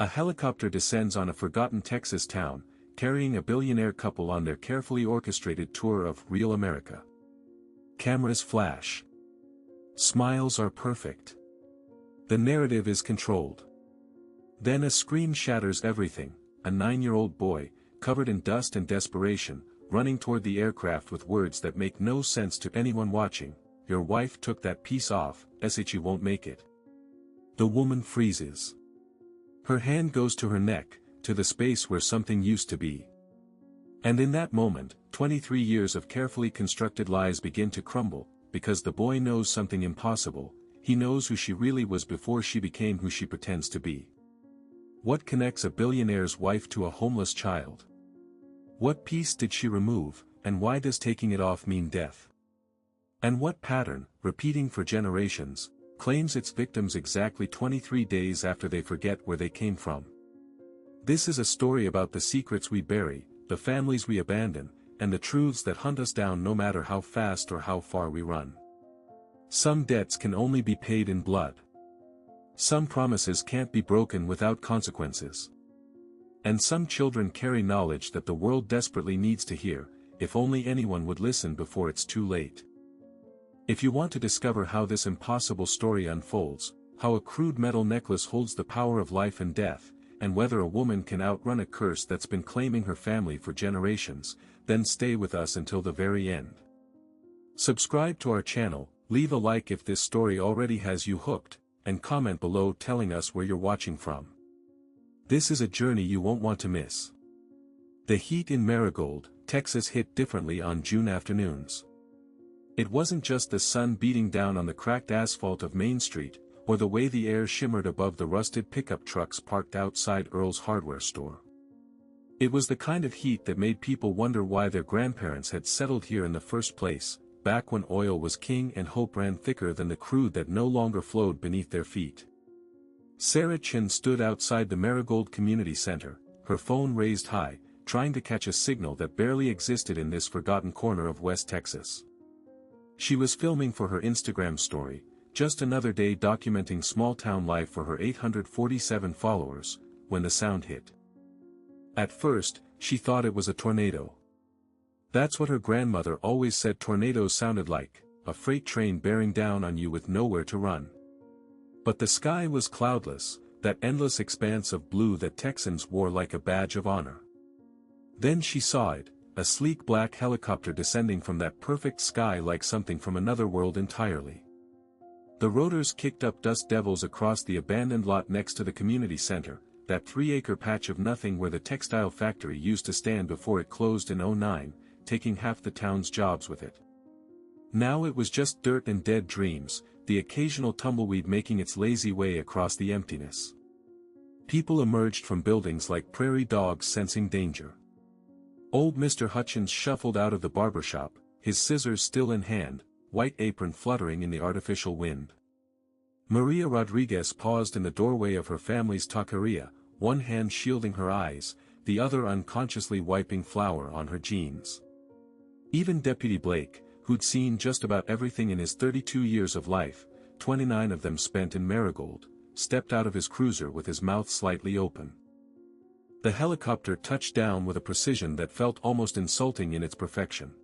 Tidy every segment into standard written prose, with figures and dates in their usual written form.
A helicopter descends on a forgotten Texas town, carrying a billionaire couple on their carefully orchestrated tour of real America. Cameras flash. Smiles are perfect. The narrative is controlled. Then a scream shatters everything, a 9-year-old boy, covered in dust and desperation, running toward the aircraft with words that make no sense to anyone watching. "Your wife took that piece off, you won't make it." The woman freezes. Her hand goes to her neck, to the space where something used to be. And in that moment, 23 years of carefully constructed lies begin to crumble, because the boy knows something impossible. He knows who she really was before she became who she pretends to be. What connects a billionaire's wife to a homeless child? What piece did she remove, and why does taking it off mean death? And what pattern, repeating for generations, claims its victims exactly 23 days after they forget where they came from? This is a story about the secrets we bury, the families we abandon, and the truths that hunt us down no matter how fast or how far we run. Some debts can only be paid in blood. Some promises can't be broken without consequences. And some children carry knowledge that the world desperately needs to hear, if only anyone would listen before it's too late. If you want to discover how this impossible story unfolds, how a crude metal necklace holds the power of life and death, and whether a woman can outrun a curse that's been claiming her family for generations, then stay with us until the very end. Subscribe to our channel, leave a like if this story already has you hooked, and comment below telling us where you're watching from. This is a journey you won't want to miss. The heat in Marigold, Texas hit differently on June afternoons. It wasn't just the sun beating down on the cracked asphalt of Main Street, or the way the air shimmered above the rusted pickup trucks parked outside Earl's hardware store. It was the kind of heat that made people wonder why their grandparents had settled here in the first place, back when oil was king and hope ran thicker than the crude that no longer flowed beneath their feet. Sarah Chin stood outside the Marigold Community Center, her phone raised high, trying to catch a signal that barely existed in this forgotten corner of West Texas. She was filming for her Instagram story, just another day documenting small-town life for her 847 followers, when the sound hit. At first, she thought it was a tornado. That's what her grandmother always said tornadoes sounded like, a freight train bearing down on you with nowhere to run. But the sky was cloudless, that endless expanse of blue that Texans wore like a badge of honor. Then she saw it, a sleek black helicopter descending from that perfect sky like something from another world entirely. The rotors kicked up dust devils across the abandoned lot next to the community center, that 3-acre patch of nothing where the textile factory used to stand before it closed in '09, taking half the town's jobs with it. Now it was just dirt and dead dreams, the occasional tumbleweed making its lazy way across the emptiness. People emerged from buildings like prairie dogs sensing danger. Old Mr. Hutchins shuffled out of the barbershop, his scissors still in hand, white apron fluttering in the artificial wind. Maria Rodriguez paused in the doorway of her family's taqueria, one hand shielding her eyes, the other unconsciously wiping flour on her jeans. Even Deputy Blake, who'd seen just about everything in his 32 years of life, 29 of them spent in Marigold, stepped out of his cruiser with his mouth slightly open. The helicopter touched down with a precision that felt almost insulting in its perfection.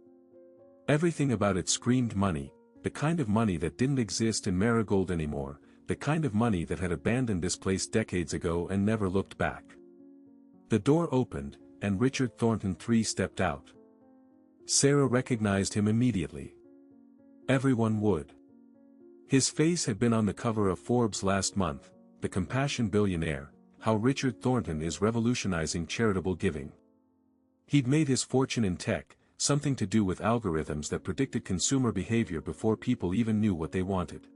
Everything about it screamed money, the kind of money that didn't exist in Marigold anymore, the kind of money that had abandoned this place decades ago and never looked back. The door opened, and Richard Thornton III stepped out. Sarah recognized him immediately. Everyone would. His face had been on the cover of Forbes last month, the compassion billionaire, how Richard Thornton is revolutionizing charitable giving. He'd made his fortune in tech, something to do with algorithms that predicted consumer behavior before people even knew what they wanted.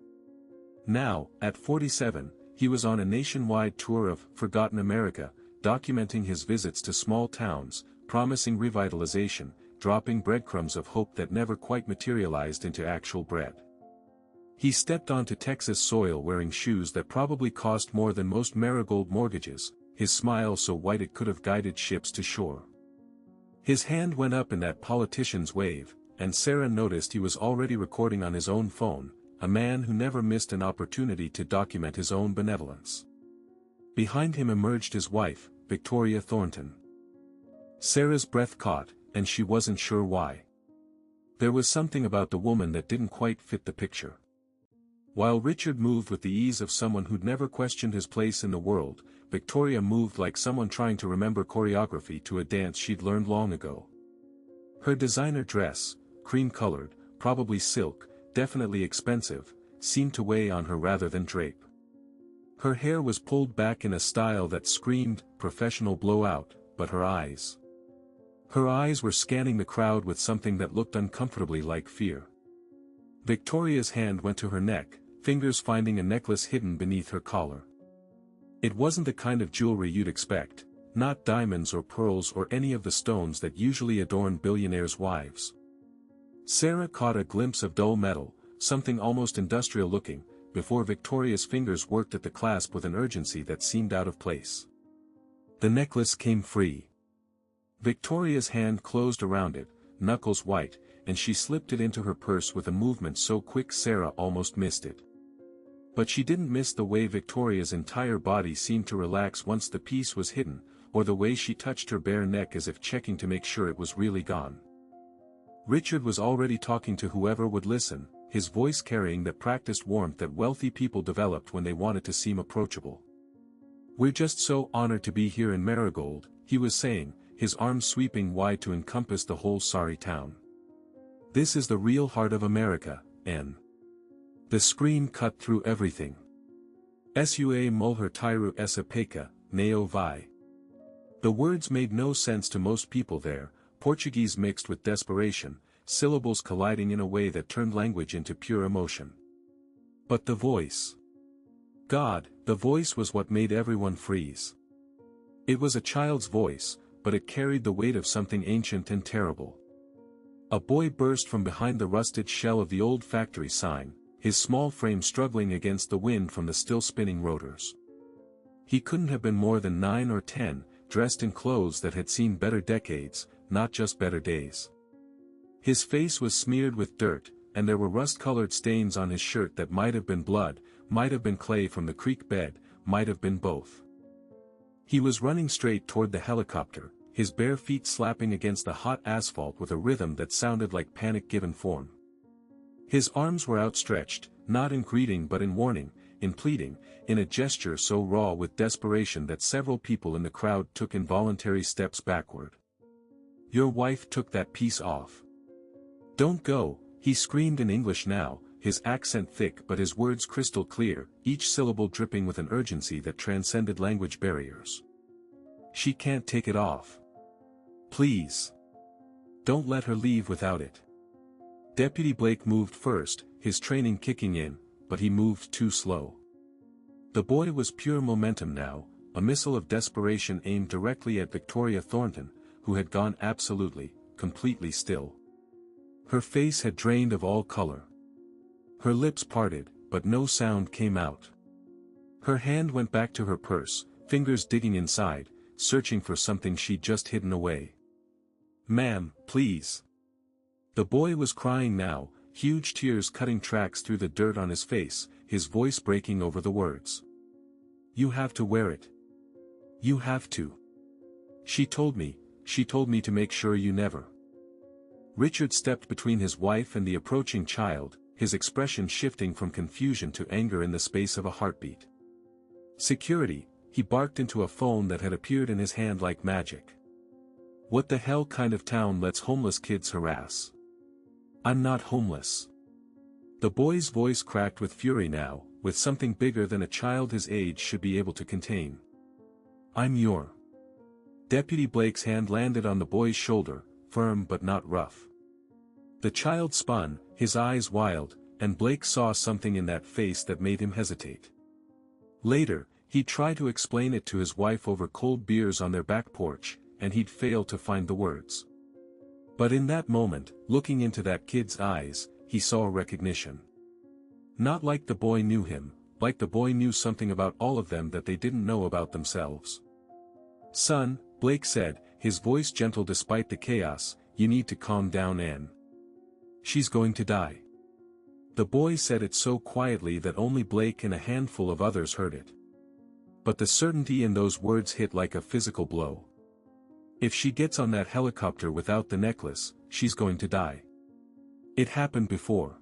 Now, at 47, he was on a nationwide tour of Forgotten America, documenting his visits to small towns, promising revitalization, dropping breadcrumbs of hope that never quite materialized into actual bread. He stepped onto Texas soil wearing shoes that probably cost more than most Marigold mortgages, his smile so white it could have guided ships to shore. His hand went up in that politician's wave, and Sarah noticed he was already recording on his own phone, a man who never missed an opportunity to document his own benevolence. Behind him emerged his wife, Victoria Thornton. Sarah's breath caught, and she wasn't sure why. There was something about the woman that didn't quite fit the picture. While Richard moved with the ease of someone who'd never questioned his place in the world, Victoria moved like someone trying to remember choreography to a dance she'd learned long ago. Her designer dress, cream-colored, probably silk, definitely expensive, seemed to weigh on her rather than drape. Her hair was pulled back in a style that screamed, professional blowout, but her eyes. Her eyes were scanning the crowd with something that looked uncomfortably like fear. Victoria's hand went to her neck, fingers finding a necklace hidden beneath her collar. It wasn't the kind of jewelry you'd expect, not diamonds or pearls or any of the stones that usually adorn billionaires' wives. Sarah caught a glimpse of dull metal, something almost industrial-looking, before Victoria's fingers worked at the clasp with an urgency that seemed out of place. The necklace came free. Victoria's hand closed around it, knuckles white, and she slipped it into her purse with a movement so quick Sarah almost missed it. But she didn't miss the way Victoria's entire body seemed to relax once the piece was hidden, or the way she touched her bare neck as if checking to make sure it was really gone. Richard was already talking to whoever would listen, his voice carrying that practiced warmth that wealthy people developed when they wanted to seem approachable. "We're just so honored to be here in Marigold," he was saying, his arms sweeping wide to encompass the whole sorry town. "This is the real heart of America, N." The scream cut through everything. "Sua mulher tiru essa peca, neo vai." The words made no sense to most people there, Portuguese mixed with desperation, syllables colliding in a way that turned language into pure emotion. But the voice. God, the voice was what made everyone freeze. It was a child's voice, but it carried the weight of something ancient and terrible. A boy burst from behind the rusted shell of the old factory sign, his small frame struggling against the wind from the still spinning rotors. He couldn't have been more than 9 or 10, dressed in clothes that had seen better decades, not just better days. His face was smeared with dirt, and there were rust-colored stains on his shirt that might have been blood, might have been clay from the creek bed, might have been both. He was running straight toward the helicopter, his bare feet slapping against the hot asphalt with a rhythm that sounded like panic given form. His arms were outstretched, not in greeting but in warning, in pleading, in a gesture so raw with desperation that several people in the crowd took involuntary steps backward. "Your wife took that piece off. Don't go," he screamed in English now, his accent thick but his words crystal clear, each syllable dripping with an urgency that transcended language barriers. "She can't take it off. Please. Don't let her leave without it." Deputy Blake moved first, his training kicking in, but he moved too slow. The boy was pure momentum now, a missile of desperation aimed directly at Victoria Thornton, who had gone absolutely, completely still. Her face had drained of all color. Her lips parted, but no sound came out. Her hand went back to her purse, fingers digging inside, searching for something she'd just hidden away. "Ma'am, please." The boy was crying now, huge tears cutting tracks through the dirt on his face, his voice breaking over the words. "You have to wear it. You have to. She told me to make sure you never." Richard stepped between his wife and the approaching child, his expression shifting from confusion to anger in the space of a heartbeat. "Security," he barked into a phone that had appeared in his hand like magic. "What the hell kind of town lets homeless kids harass? I'm not homeless." The boy's voice cracked with fury now, with something bigger than a child his age should be able to contain. "I'm your..." Deputy Blake's hand landed on the boy's shoulder, firm but not rough. The child spun, his eyes wild, and Blake saw something in that face that made him hesitate. Later, he'd try to explain it to his wife over cold beers on their back porch, and he'd fail to find the words. But in that moment, looking into that kid's eyes, he saw recognition. Not like the boy knew him, like the boy knew something about all of them that they didn't know about themselves. "Son," Blake said, his voice gentle despite the chaos, "you need to calm down, Anne. She's going to die." The boy said it so quietly that only Blake and a handful of others heard it. But the certainty in those words hit like a physical blow. If she gets on that helicopter without the necklace, she's going to die. It happened before.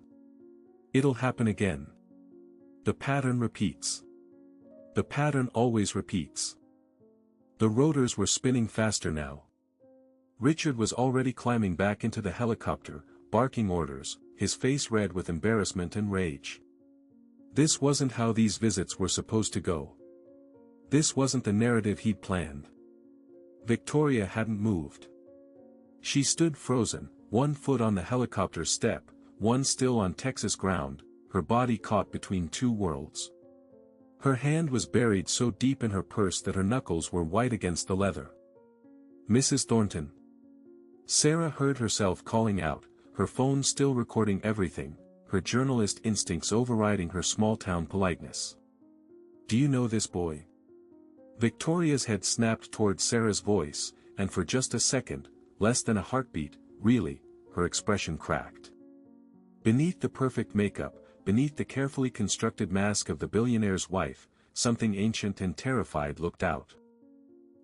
It'll happen again. The pattern repeats. The pattern always repeats. The rotors were spinning faster now. Richard was already climbing back into the helicopter, barking orders, his face red with embarrassment and rage. This wasn't how these visits were supposed to go. This wasn't the narrative he'd planned. Victoria hadn't moved. She stood frozen, one foot on the helicopter step, one still on Texas ground, her body caught between two worlds. Her hand was buried so deep in her purse that her knuckles were white against the leather. "Mrs. Thornton." Sarah heard herself calling out, her phone still recording everything, her journalist instincts overriding her small-town politeness. "Do you know this boy?" Victoria's head snapped toward Sarah's voice, and for just a second, less than a heartbeat, really, her expression cracked. Beneath the perfect makeup, beneath the carefully constructed mask of the billionaire's wife, something ancient and terrified looked out.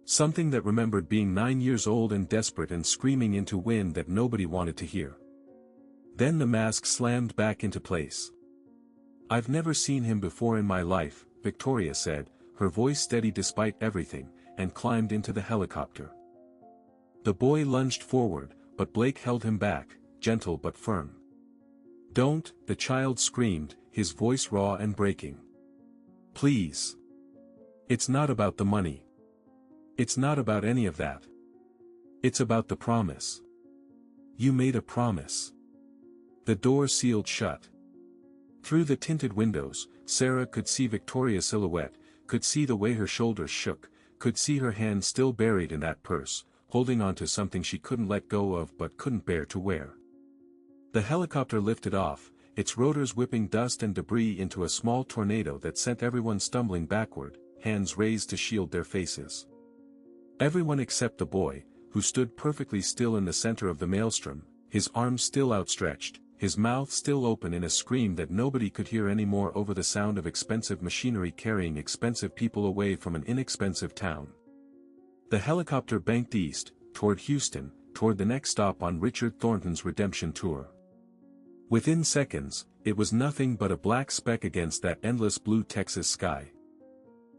Something that remembered being 9 years old and desperate and screaming into wind that nobody wanted to hear. Then the mask slammed back into place. "I've never seen him before in my life," Victoria said, her voice steady despite everything, and climbed into the helicopter. The boy lunged forward, but Blake held him back, gentle but firm. "Don't," the child screamed, his voice raw and breaking. "Please. It's not about the money. It's not about any of that. It's about the promise. You made a promise." The door sealed shut. Through the tinted windows, Sarah could see Victoria's silhouette, could see the way her shoulders shook, could see her hand still buried in that purse, holding on to something she couldn't let go of but couldn't bear to wear. The helicopter lifted off, its rotors whipping dust and debris into a small tornado that sent everyone stumbling backward, hands raised to shield their faces. Everyone except the boy, who stood perfectly still in the center of the maelstrom, his arms still outstretched, his mouth still open in a scream that nobody could hear anymore over the sound of expensive machinery carrying expensive people away from an inexpensive town. The helicopter banked east, toward Houston, toward the next stop on Richard Thornton's redemption tour. Within seconds, it was nothing but a black speck against that endless blue Texas sky.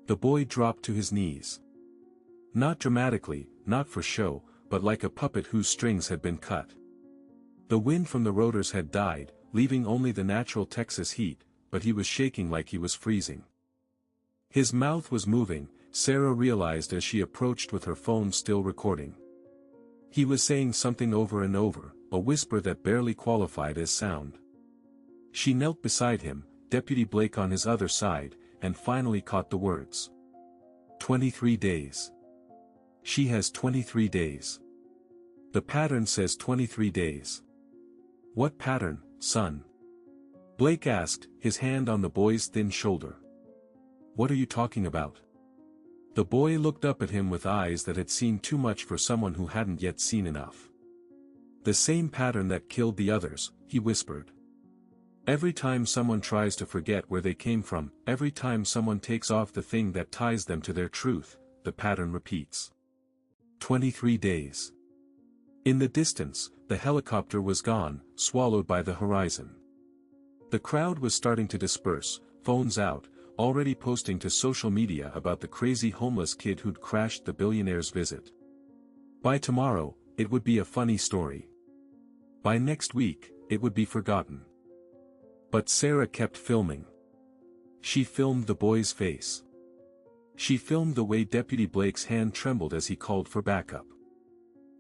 The boy dropped to his knees. Not dramatically, not for show, but like a puppet whose strings had been cut. The wind from the rotors had died, leaving only the natural Texas heat, but he was shaking like he was freezing. His mouth was moving, Sarah realized as she approached with her phone still recording. He was saying something over and over, a whisper that barely qualified as sound. She knelt beside him, Deputy Blake on his other side, and finally caught the words. 23 days. She has 23 days. The pattern says 23 days. What pattern, son? Blake asked, his hand on the boy's thin shoulder. What are you talking about? The boy looked up at him with eyes that had seen too much for someone who hadn't yet seen enough. The same pattern that killed the others, he whispered. Every time someone tries to forget where they came from, every time someone takes off the thing that ties them to their truth, the pattern repeats. 23 days. In the distance, the helicopter was gone, swallowed by the horizon. The crowd was starting to disperse, phones out, already posting to social media about the crazy homeless kid who'd crashed the billionaire's visit. By tomorrow, it would be a funny story. By next week, it would be forgotten. But Sarah kept filming. She filmed the boy's face. She filmed the way Deputy Blake's hand trembled as he called for backup.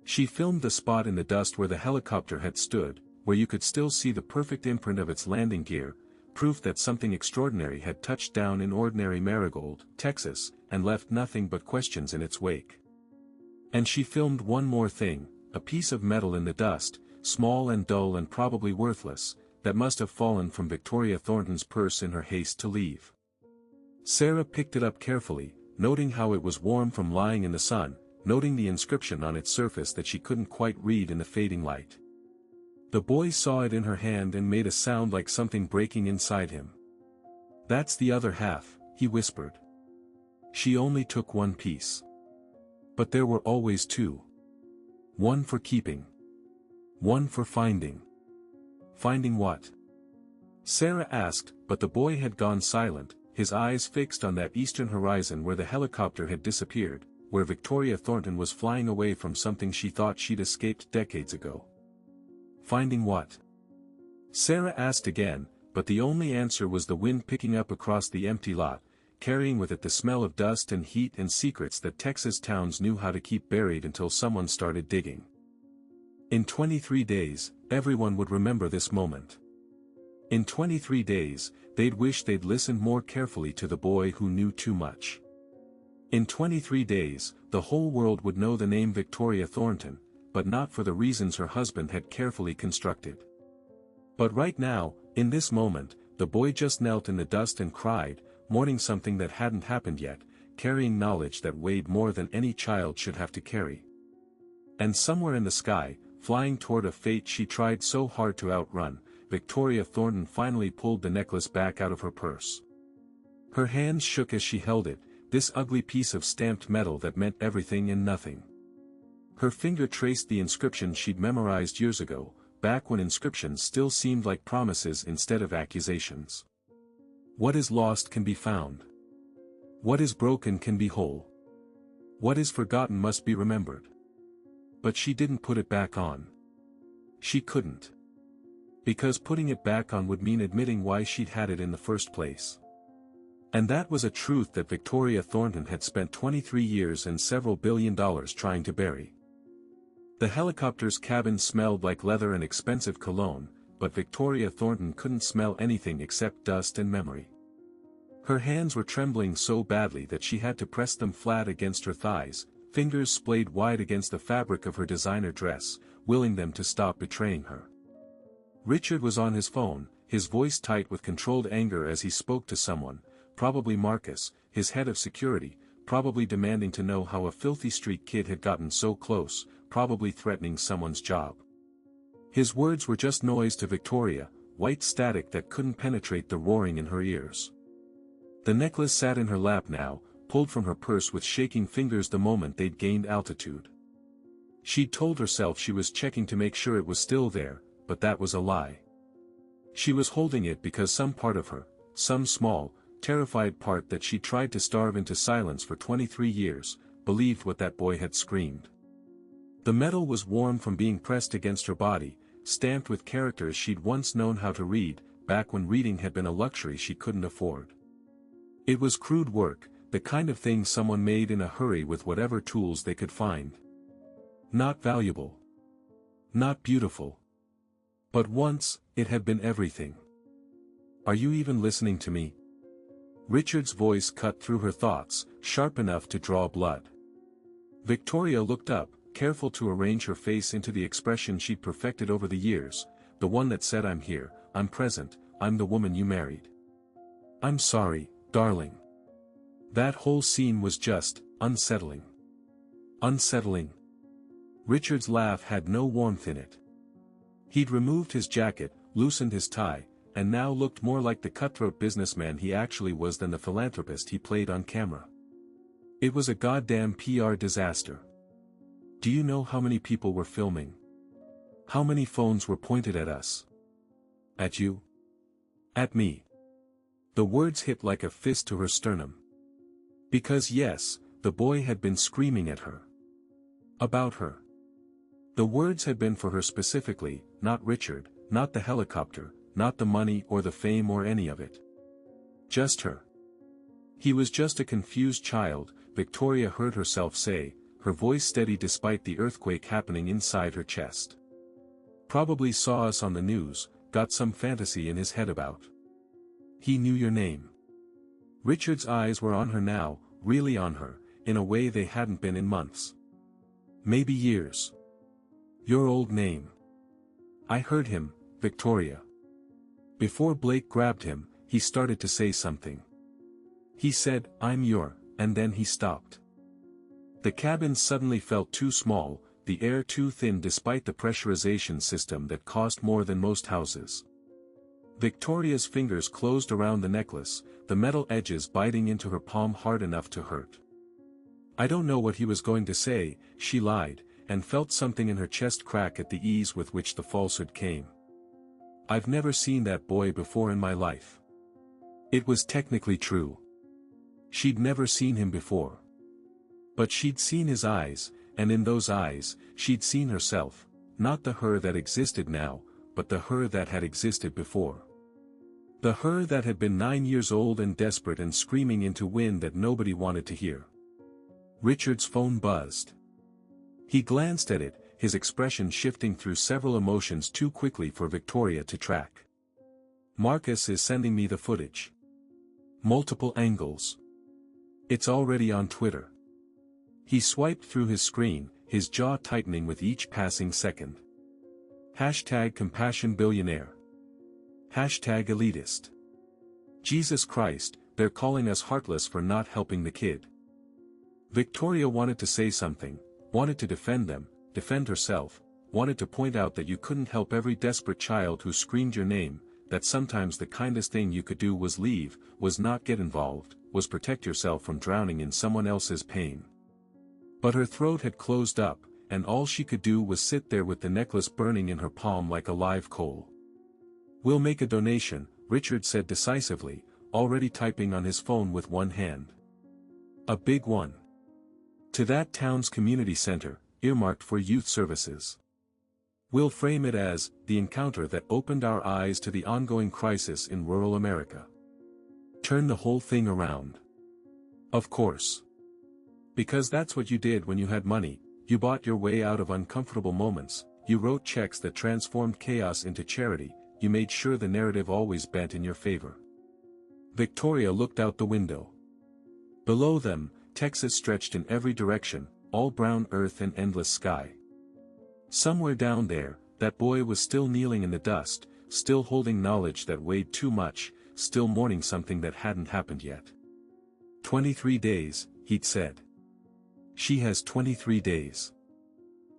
She filmed the spot in the dust where the helicopter had stood, where you could still see the perfect imprint of its landing gear, proof that something extraordinary had touched down in ordinary Marigold, Texas, and left nothing but questions in its wake. And she filmed one more thing, a piece of metal in the dust, small and dull and probably worthless, that must have fallen from Victoria Thornton's purse in her haste to leave. Sarah picked it up carefully, noting how it was warm from lying in the sun, noting the inscription on its surface that she couldn't quite read in the fading light. The boy saw it in her hand and made a sound like something breaking inside him. That's the other half, he whispered. She only took one piece. But there were always two. One for keeping. One for finding. Finding what? Sarah asked, but the boy had gone silent, his eyes fixed on that eastern horizon where the helicopter had disappeared, where Victoria Thornton was flying away from something she thought she'd escaped decades ago. Finding what? Sarah asked again, but the only answer was the wind picking up across the empty lot, carrying with it the smell of dust and heat and secrets that Texas towns knew how to keep buried until someone started digging. In 23 days, everyone would remember this moment. In 23 days, they'd wish they'd listened more carefully to the boy who knew too much. In 23 days, the whole world would know the name Victoria Thornton, but not for the reasons her husband had carefully constructed. But right now, in this moment, the boy just knelt in the dust and cried, mourning something that hadn't happened yet, carrying knowledge that weighed more than any child should have to carry. And somewhere in the sky, flying toward a fate she tried so hard to outrun, Victoria Thornton finally pulled the necklace back out of her purse. Her hands shook as she held it, this ugly piece of stamped metal that meant everything and nothing. Her finger traced the inscription she'd memorized years ago, back when inscriptions still seemed like promises instead of accusations. What is lost can be found. What is broken can be whole. What is forgotten must be remembered. But she didn't put it back on. She couldn't. Because putting it back on would mean admitting why she'd had it in the first place. And that was a truth that Victoria Thornton had spent 23 years and several $1 billion trying to bury. The helicopter's cabin smelled like leather and expensive cologne, but Victoria Thornton couldn't smell anything except dust and memory. Her hands were trembling so badly that she had to press them flat against her thighs, fingers splayed wide against the fabric of her designer dress, willing them to stop betraying her. Richard was on his phone, his voice tight with controlled anger as he spoke to someone, probably Marcus, his head of security, probably demanding to know how a filthy street kid had gotten so close, probably threatening someone's job. His words were just noise to Victoria, white static that couldn't penetrate the roaring in her ears. The necklace sat in her lap now, pulled from her purse with shaking fingers the moment they'd gained altitude. She'd told herself she was checking to make sure it was still there, but that was a lie. She was holding it because some part of her, some small, terrified part that she tried to starve into silence for 23 years, believed what that boy had screamed. The metal was warm from being pressed against her body, stamped with characters she'd once known how to read, back when reading had been a luxury she couldn't afford. It was crude work, the kind of thing someone made in a hurry with whatever tools they could find. Not valuable. Not beautiful. But once, it had been everything. Are you even listening to me? Richard's voice cut through her thoughts, sharp enough to draw blood. Victoria looked up, careful to arrange her face into the expression she'd perfected over the years, the one that said I'm here, I'm present, I'm the woman you married. I'm sorry, darling. That whole scene was just, unsettling. Unsettling. Richard's laugh had no warmth in it. He'd removed his jacket, loosened his tie, and now looked more like the cutthroat businessman he actually was than the philanthropist he played on camera. It was a goddamn PR disaster. Do you know how many people were filming? How many phones were pointed at us? At you? At me. The words hit like a fist to her sternum. Because yes, the boy had been screaming at her. About her. The words had been for her specifically, not Richard, not the helicopter, not the money or the fame or any of it. Just her. He was just a confused child, Victoria heard herself say, her voice steady despite the earthquake happening inside her chest. Probably saw us on the news, got some fantasy in his head about. He knew your name. Richard's eyes were on her now, really on her, in a way they hadn't been in months. Maybe years. Your old name. I heard him, Victoria. Before Blake grabbed him, he started to say something. He said, I'm your, and then he stopped. The cabin suddenly felt too small, the air too thin despite the pressurization system that cost more than most houses. Victoria's fingers closed around the necklace, the metal edges biting into her palm hard enough to hurt. I don't know what he was going to say, she lied, and felt something in her chest crack at the ease with which the falsehood came. I've never seen that boy before in my life. It was technically true. She'd never seen him before. But she'd seen his eyes, and in those eyes, she'd seen herself, not the her that existed now, but the her that had existed before. The her that had been 9 years old and desperate and screaming into wind that nobody wanted to hear. Richard's phone buzzed. He glanced at it, his expression shifting through several emotions too quickly for Victoria to track. Marcus is sending me the footage. Multiple angles. It's already on Twitter. He swiped through his screen, his jaw tightening with each passing second. #compassion billionaire. #elitist. Jesus Christ, they're calling us heartless for not helping the kid. Victoria wanted to say something, wanted to defend them, defend herself, wanted to point out that you couldn't help every desperate child who screamed your name, that sometimes the kindest thing you could do was leave, was not get involved, was protect yourself from drowning in someone else's pain. But her throat had closed up, and all she could do was sit there with the necklace burning in her palm like a live coal. We'll make a donation, Richard said decisively, already typing on his phone with one hand. A big one. To that town's community center, earmarked for youth services. We'll frame it as, the encounter that opened our eyes to the ongoing crisis in rural America. Turn the whole thing around. Of course. Because that's what you did when you had money, you bought your way out of uncomfortable moments, you wrote checks that transformed chaos into charity, you made sure the narrative always bent in your favor. Victoria looked out the window. Below them, Texas stretched in every direction, all brown earth and endless sky. Somewhere down there, that boy was still kneeling in the dust, still holding knowledge that weighed too much, still mourning something that hadn't happened yet. 23 days, he'd said. She has 23 days.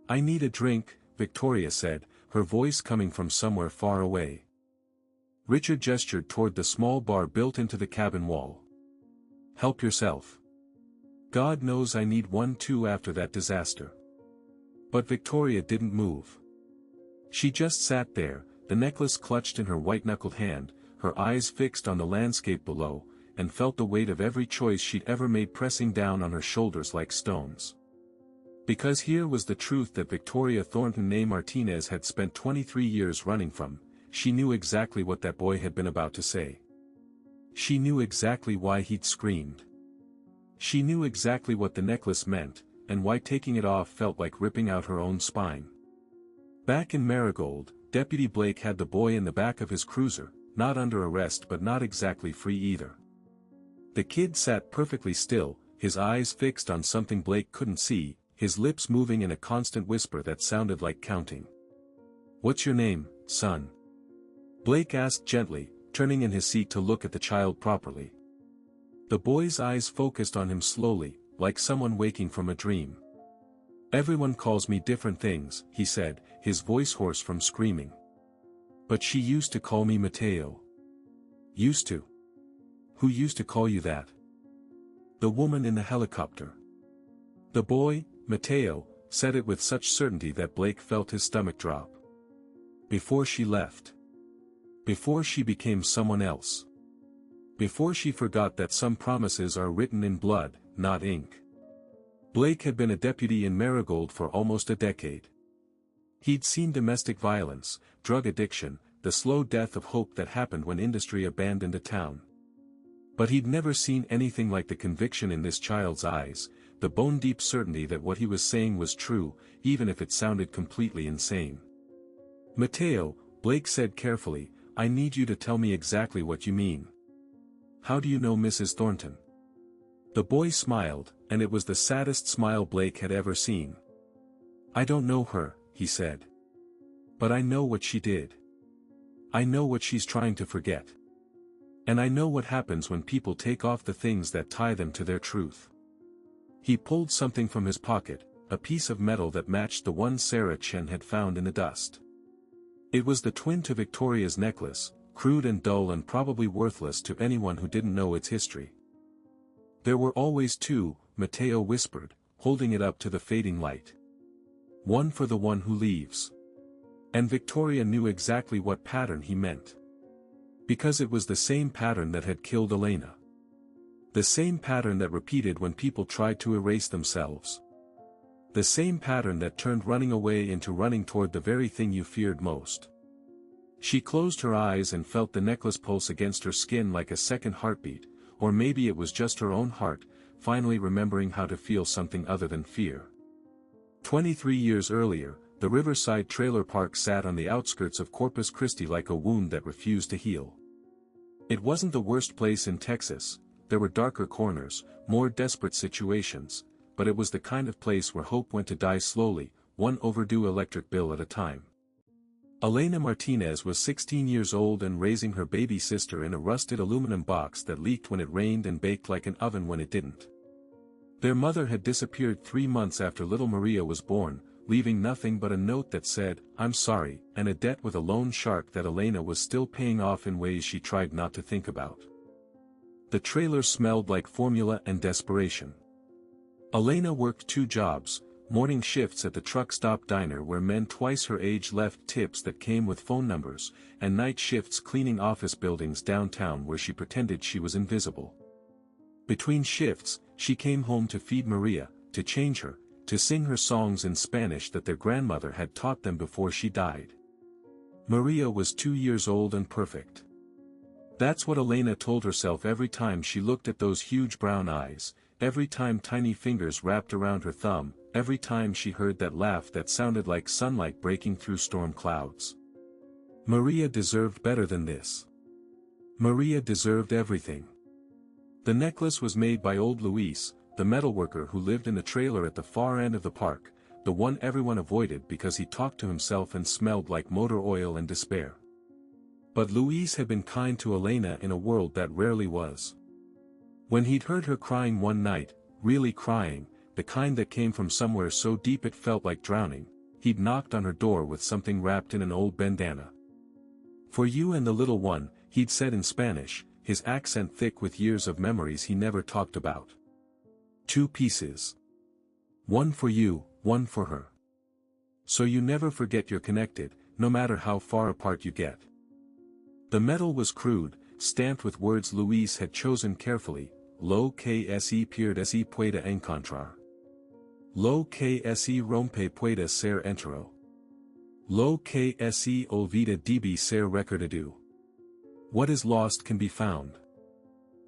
I need a drink, Victoria said, her voice coming from somewhere far away. Richard gestured toward the small bar built into the cabin wall. Help yourself. God knows I need one too after that disaster. But Victoria didn't move. She just sat there, the necklace clutched in her white-knuckled hand, her eyes fixed on the landscape below, and felt the weight of every choice she'd ever made pressing down on her shoulders like stones. Because here was the truth that Victoria Thornton née Martinez had spent 23 years running from, she knew exactly what that boy had been about to say. She knew exactly why he'd screamed. She knew exactly what the necklace meant, and why taking it off felt like ripping out her own spine. Back in Marigold, Deputy Blake had the boy in the back of his cruiser, not under arrest but not exactly free either. The kid sat perfectly still, his eyes fixed on something Blake couldn't see, his lips moving in a constant whisper that sounded like counting. "What's your name, son?" Blake asked gently, turning in his seat to look at the child properly. The boy's eyes focused on him slowly, like someone waking from a dream. "Everyone calls me different things," he said, his voice hoarse from screaming. "But she used to call me Mateo." "Used to? Who used to call you that?" "The woman in the helicopter." The boy, Mateo, said it with such certainty that Blake felt his stomach drop. Before she left. Before she became someone else. Before she forgot that some promises are written in blood, not ink. Blake had been a deputy in Marigold for almost a decade. He'd seen domestic violence, drug addiction, the slow death of hope that happened when industry abandoned a town. But he'd never seen anything like the conviction in this child's eyes, the bone-deep certainty that what he was saying was true, even if it sounded completely insane. "Mateo," Blake said carefully, "I need you to tell me exactly what you mean. How do you know Mrs. Thornton?" The boy smiled, and it was the saddest smile Blake had ever seen. "I don't know her," he said. "But I know what she did. I know what she's trying to forget. And I know what happens when people take off the things that tie them to their truth." He pulled something from his pocket, a piece of metal that matched the one Sarah Chen had found in the dust. It was the twin to Victoria's necklace, crude and dull and probably worthless to anyone who didn't know its history. There were always two, Matteo whispered, holding it up to the fading light. One for the one who leaves. And Victoria knew exactly what pattern he meant. Because it was the same pattern that had killed Elena. The same pattern that repeated when people tried to erase themselves. The same pattern that turned running away into running toward the very thing you feared most. She closed her eyes and felt the necklace pulse against her skin like a second heartbeat, or maybe it was just her own heart, finally remembering how to feel something other than fear. 23 years earlier, the Riverside Trailer Park sat on the outskirts of Corpus Christi like a wound that refused to heal. It wasn't the worst place in Texas, there were darker corners, more desperate situations, but it was the kind of place where hope went to die slowly, one overdue electric bill at a time. Elena Martinez was 16 years old and raising her baby sister in a rusted aluminum box that leaked when it rained and baked like an oven when it didn't. Their mother had disappeared 3 months after little Maria was born, leaving nothing but a note that said, "I'm sorry," and a debt with a loan shark that Elena was still paying off in ways she tried not to think about. The trailer smelled like formula and desperation. Elena worked 2 jobs, morning shifts at the truck stop diner where men twice her age left tips that came with phone numbers, and night shifts cleaning office buildings downtown where she pretended she was invisible. Between shifts, she came home to feed Maria, to change her, to sing her songs in Spanish that their grandmother had taught them before she died. Maria was 2 years old and perfect. That's what Elena told herself every time she looked at those huge brown eyes, every time tiny fingers wrapped around her thumb, every time she heard that laugh that sounded like sunlight breaking through storm clouds. Maria deserved better than this. Maria deserved everything. The necklace was made by old Luis, the metalworker who lived in the trailer at the far end of the park, the one everyone avoided because he talked to himself and smelled like motor oil and despair. But Luis had been kind to Elena in a world that rarely was. When he'd heard her crying one night, really crying, the kind that came from somewhere so deep it felt like drowning, he'd knocked on her door with something wrapped in an old bandana. "For you and the little one," he'd said in Spanish, his accent thick with years of memories he never talked about. 2 pieces. One for you, one for her. So you never forget you're connected, no matter how far apart you get. The metal was crude, stamped with words Luis had chosen carefully, "Lo que se pierde se puede encontrar. Lo que se rompe puede ser entero. Lo que se olvida debe ser recordado." What is lost can be found.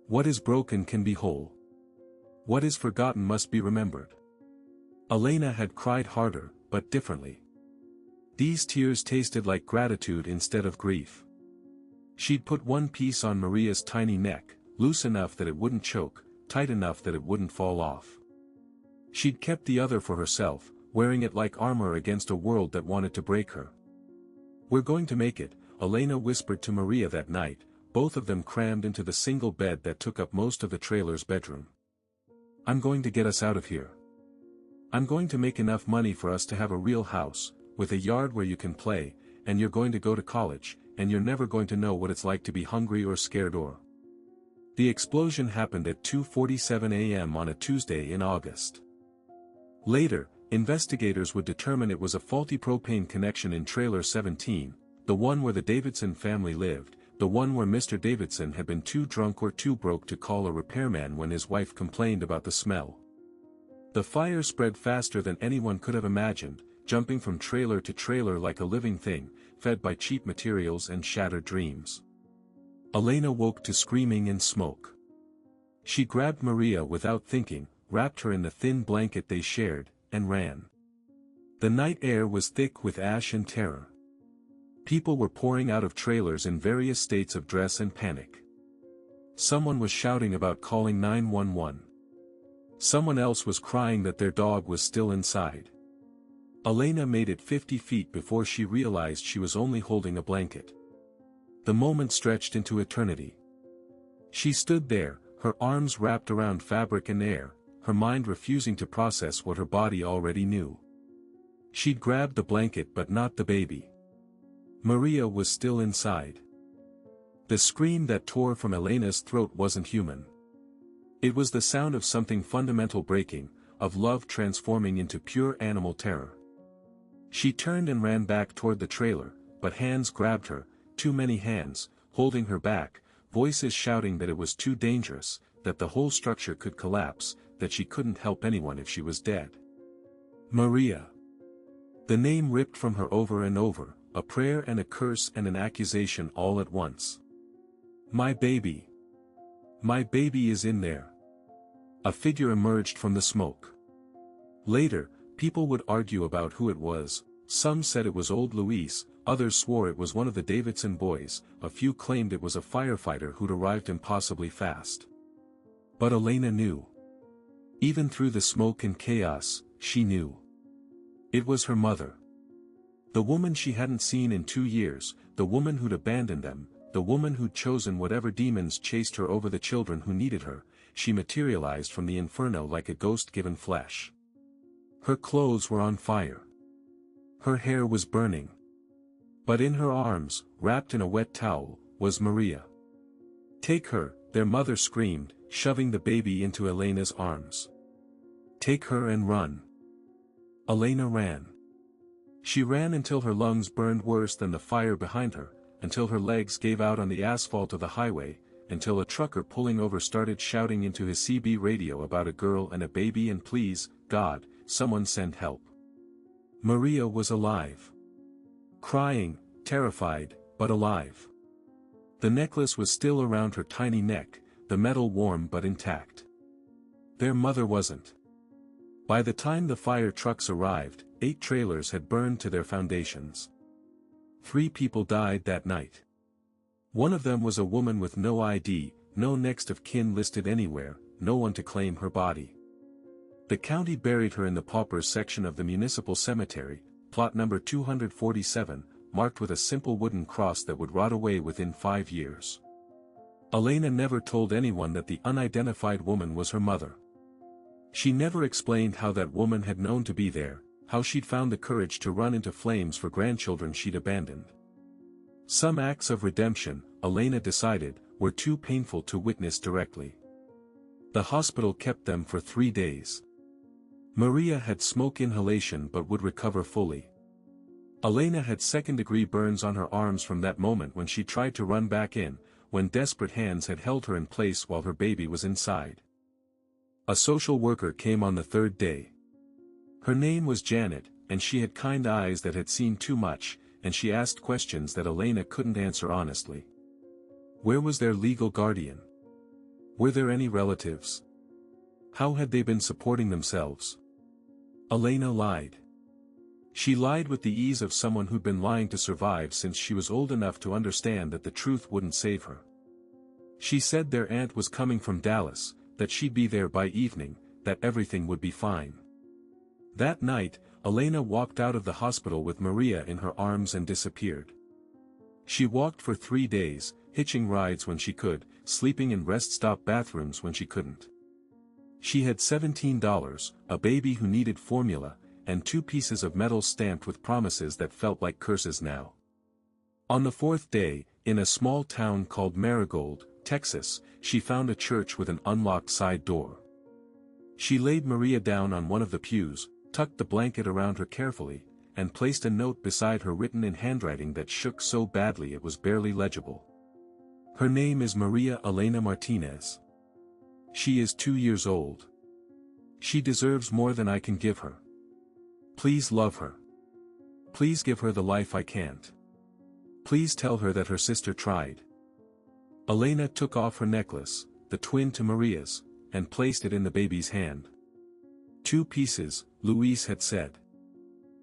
What is broken can be whole. What is forgotten must be remembered. Elena had cried harder, but differently. These tears tasted like gratitude instead of grief. She'd put one piece on Maria's tiny neck, loose enough that it wouldn't choke, tight enough that it wouldn't fall off. She'd kept the other for herself, wearing it like armor against a world that wanted to break her. "We're going to make it," Elena whispered to Maria that night, both of them crammed into the single bed that took up most of the trailer's bedroom. "I'm going to get us out of here. I'm going to make enough money for us to have a real house, with a yard where you can play, and you're going to go to college, and you're never going to know what it's like to be hungry or scared or..." The explosion happened at 2:47 a.m. on a Tuesday in August. Later, investigators would determine it was a faulty propane connection in Trailer 17, the one where the Davidson family lived, the one where Mr. Davidson had been too drunk or too broke to call a repairman when his wife complained about the smell. The fire spread faster than anyone could have imagined, jumping from trailer to trailer like a living thing, fed by cheap materials and shattered dreams. Elena woke to screaming and smoke. She grabbed Maria without thinking, wrapped her in the thin blanket they shared, and ran. The night air was thick with ash and terror. People were pouring out of trailers in various states of dress and panic. Someone was shouting about calling 911. Someone else was crying that their dog was still inside. Elena made it 50 feet before she realized she was only holding a blanket. The moment stretched into eternity. She stood there, her arms wrapped around fabric and air, her mind refusing to process what her body already knew. She'd grabbed the blanket but not the baby. Maria was still inside. The scream that tore from Elena's throat wasn't human. It was the sound of something fundamental breaking, of love transforming into pure animal terror. She turned and ran back toward the trailer, but hands grabbed her, too many hands, holding her back, voices shouting that it was too dangerous, that the whole structure could collapse, that she couldn't help anyone if she was dead. Maria. The name ripped from her over and over, a prayer and a curse and an accusation all at once. My baby. My baby is in there. A figure emerged from the smoke. Later, people would argue about who it was. Some said it was old Luis, others swore it was one of the Davidson boys, a few claimed it was a firefighter who'd arrived impossibly fast. But Elena knew. Even through the smoke and chaos, she knew. It was her mother. The woman she hadn't seen in 2 years, the woman who'd abandoned them, the woman who'd chosen whatever demons chased her over the children who needed her. She materialized from the inferno like a ghost given flesh. Her clothes were on fire. Her hair was burning. But in her arms, wrapped in a wet towel, was Maria. Take her, their mother screamed, shoving the baby into Elena's arms. Take her and run. Elena ran. She ran until her lungs burned worse than the fire behind her, until her legs gave out on the asphalt of the highway, until a trucker pulling over started shouting into his CB radio about a girl and a baby and please, God, someone send help. Maria was alive. Crying, terrified, but alive. The necklace was still around her tiny neck, the metal warm but intact. Their mother wasn't. By the time the fire trucks arrived, 8 trailers had burned to their foundations. 3 people died that night. One of them was a woman with no ID, no next of kin listed anywhere, no one to claim her body. The county buried her in the paupers section of the municipal cemetery, plot number 247, marked with a simple wooden cross that would rot away within 5 years. Elena never told anyone that the unidentified woman was her mother. She never explained how that woman had known to be there, how she'd found the courage to run into flames for grandchildren she'd abandoned. Some acts of redemption, Elena decided, were too painful to witness directly. The hospital kept them for 3 days. Maria had smoke inhalation but would recover fully. Elena had second-degree burns on her arms from that moment when she tried to run back in, when desperate hands had held her in place while her baby was inside. A social worker came on the 3rd day. Her name was Janet, and she had kind eyes that had seen too much, and she asked questions that Elena couldn't answer honestly. Where was their legal guardian? Were there any relatives? How had they been supporting themselves? Elena lied. She lied with the ease of someone who'd been lying to survive since she was old enough to understand that the truth wouldn't save her. She said their aunt was coming from Dallas, that she'd be there by evening, that everything would be fine. That night, Elena walked out of the hospital with Maria in her arms and disappeared. She walked for 3 days, hitching rides when she could, sleeping in rest-stop bathrooms when she couldn't. She had $17, a baby who needed formula, and 2 pieces of metal stamped with promises that felt like curses now. On the 4th day, in a small town called Marigold, Texas, she found a church with an unlocked side door. She laid Maria down on one of the pews, tucked the blanket around her carefully, and placed a note beside her written in handwriting that shook so badly it was barely legible. Her name is Maria Elena Martinez. She is 2 years old. She deserves more than I can give her. Please love her. Please give her the life I can't. Please tell her that her sister tried. Elena took off her necklace, the twin to Maria's, and placed it in the baby's hand. 2 pieces, Luis had said.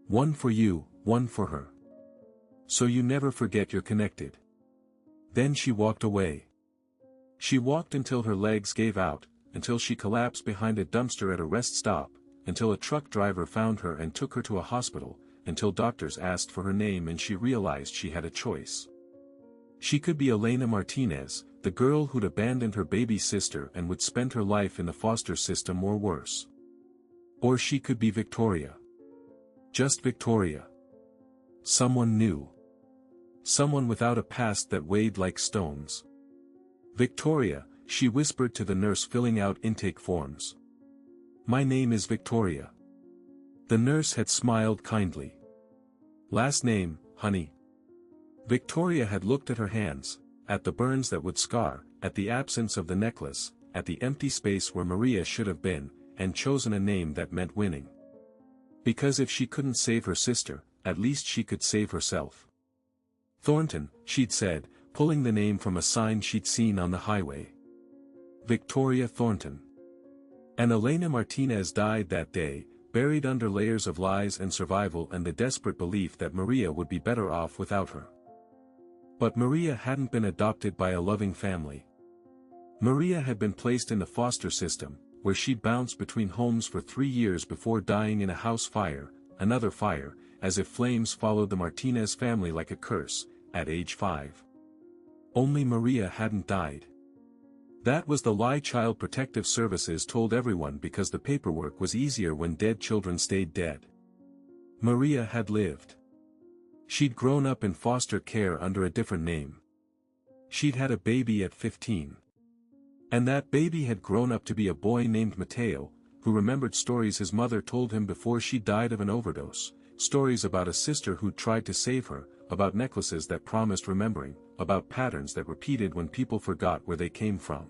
1 for you, 1 for her. So you never forget you're connected. Then she walked away. She walked until her legs gave out, until she collapsed behind a dumpster at a rest stop, until a truck driver found her and took her to a hospital, until doctors asked for her name and she realized she had a choice. She could be Elena Martinez, the girl who'd abandoned her baby sister and would spend her life in the foster system or worse. Or she could be Victoria. Just Victoria. Someone new. someone without a past that weighed like stones. Victoria, she whispered to the nurse filling out intake forms. My name is Victoria. The nurse had smiled kindly. Last name, honey. Victoria had looked at her hands, at the burns that would scar, at the absence of the necklace, at the empty space where Maria should have been, and chosen a name that meant winning. Because if she couldn't save her sister, at least she could save herself. Thornton, she'd said, pulling the name from a sign she'd seen on the highway. Victoria Thornton. And Elena Martinez died that day, buried under layers of lies and survival and the desperate belief that Maria would be better off without her. But Maria hadn't been adopted by a loving family. Maria had been placed in the foster system, where she'd bounced between homes for 3 years before dying in a house fire, another fire, as if flames followed the Martinez family like a curse, at age 5. Only Maria hadn't died. That was the lie Child Protective Services told everyone because the paperwork was easier when dead children stayed dead. Maria had lived. She'd grown up in foster care under a different name. She'd had a baby at 15. And that baby had grown up to be a boy named Mateo, who remembered stories his mother told him before she died of an overdose, stories about a sister who'd tried to save her, about necklaces that promised remembering, about patterns that repeated when people forgot where they came from.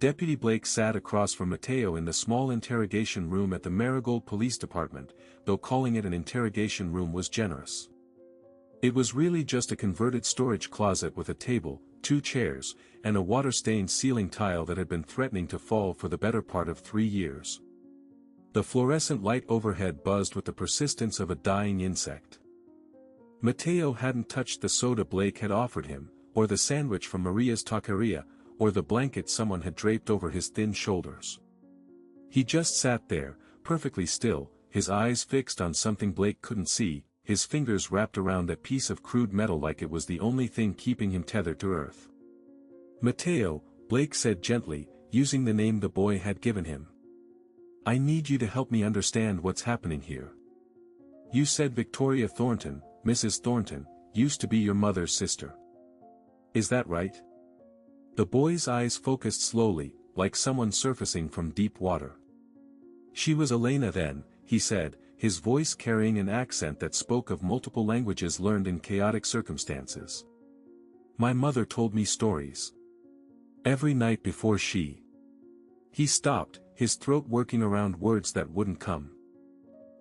Deputy Blake sat across from Mateo in the small interrogation room at the Marigold Police Department, though calling it an interrogation room was generous. It was really just a converted storage closet with a table, 2 chairs, and a water-stained ceiling tile that had been threatening to fall for the better part of 3 years. The fluorescent light overhead buzzed with the persistence of a dying insect. Mateo hadn't touched the soda Blake had offered him, or the sandwich from Maria's taqueria, or the blanket someone had draped over his thin shoulders. He just sat there, perfectly still, his eyes fixed on something Blake couldn't see, his fingers wrapped around that piece of crude metal like it was the only thing keeping him tethered to earth. Mateo, Blake said gently, using the name the boy had given him. I need you to help me understand what's happening here. You said Victoria Thornton, Mrs. Thornton, used to be your mother's sister. Is that right? The boy's eyes focused slowly, like someone surfacing from deep water. She was Elena then, he said, his voice carrying an accent that spoke of multiple languages learned in chaotic circumstances. My mother told me stories. Every night before she... He stopped, his throat working around words that wouldn't come.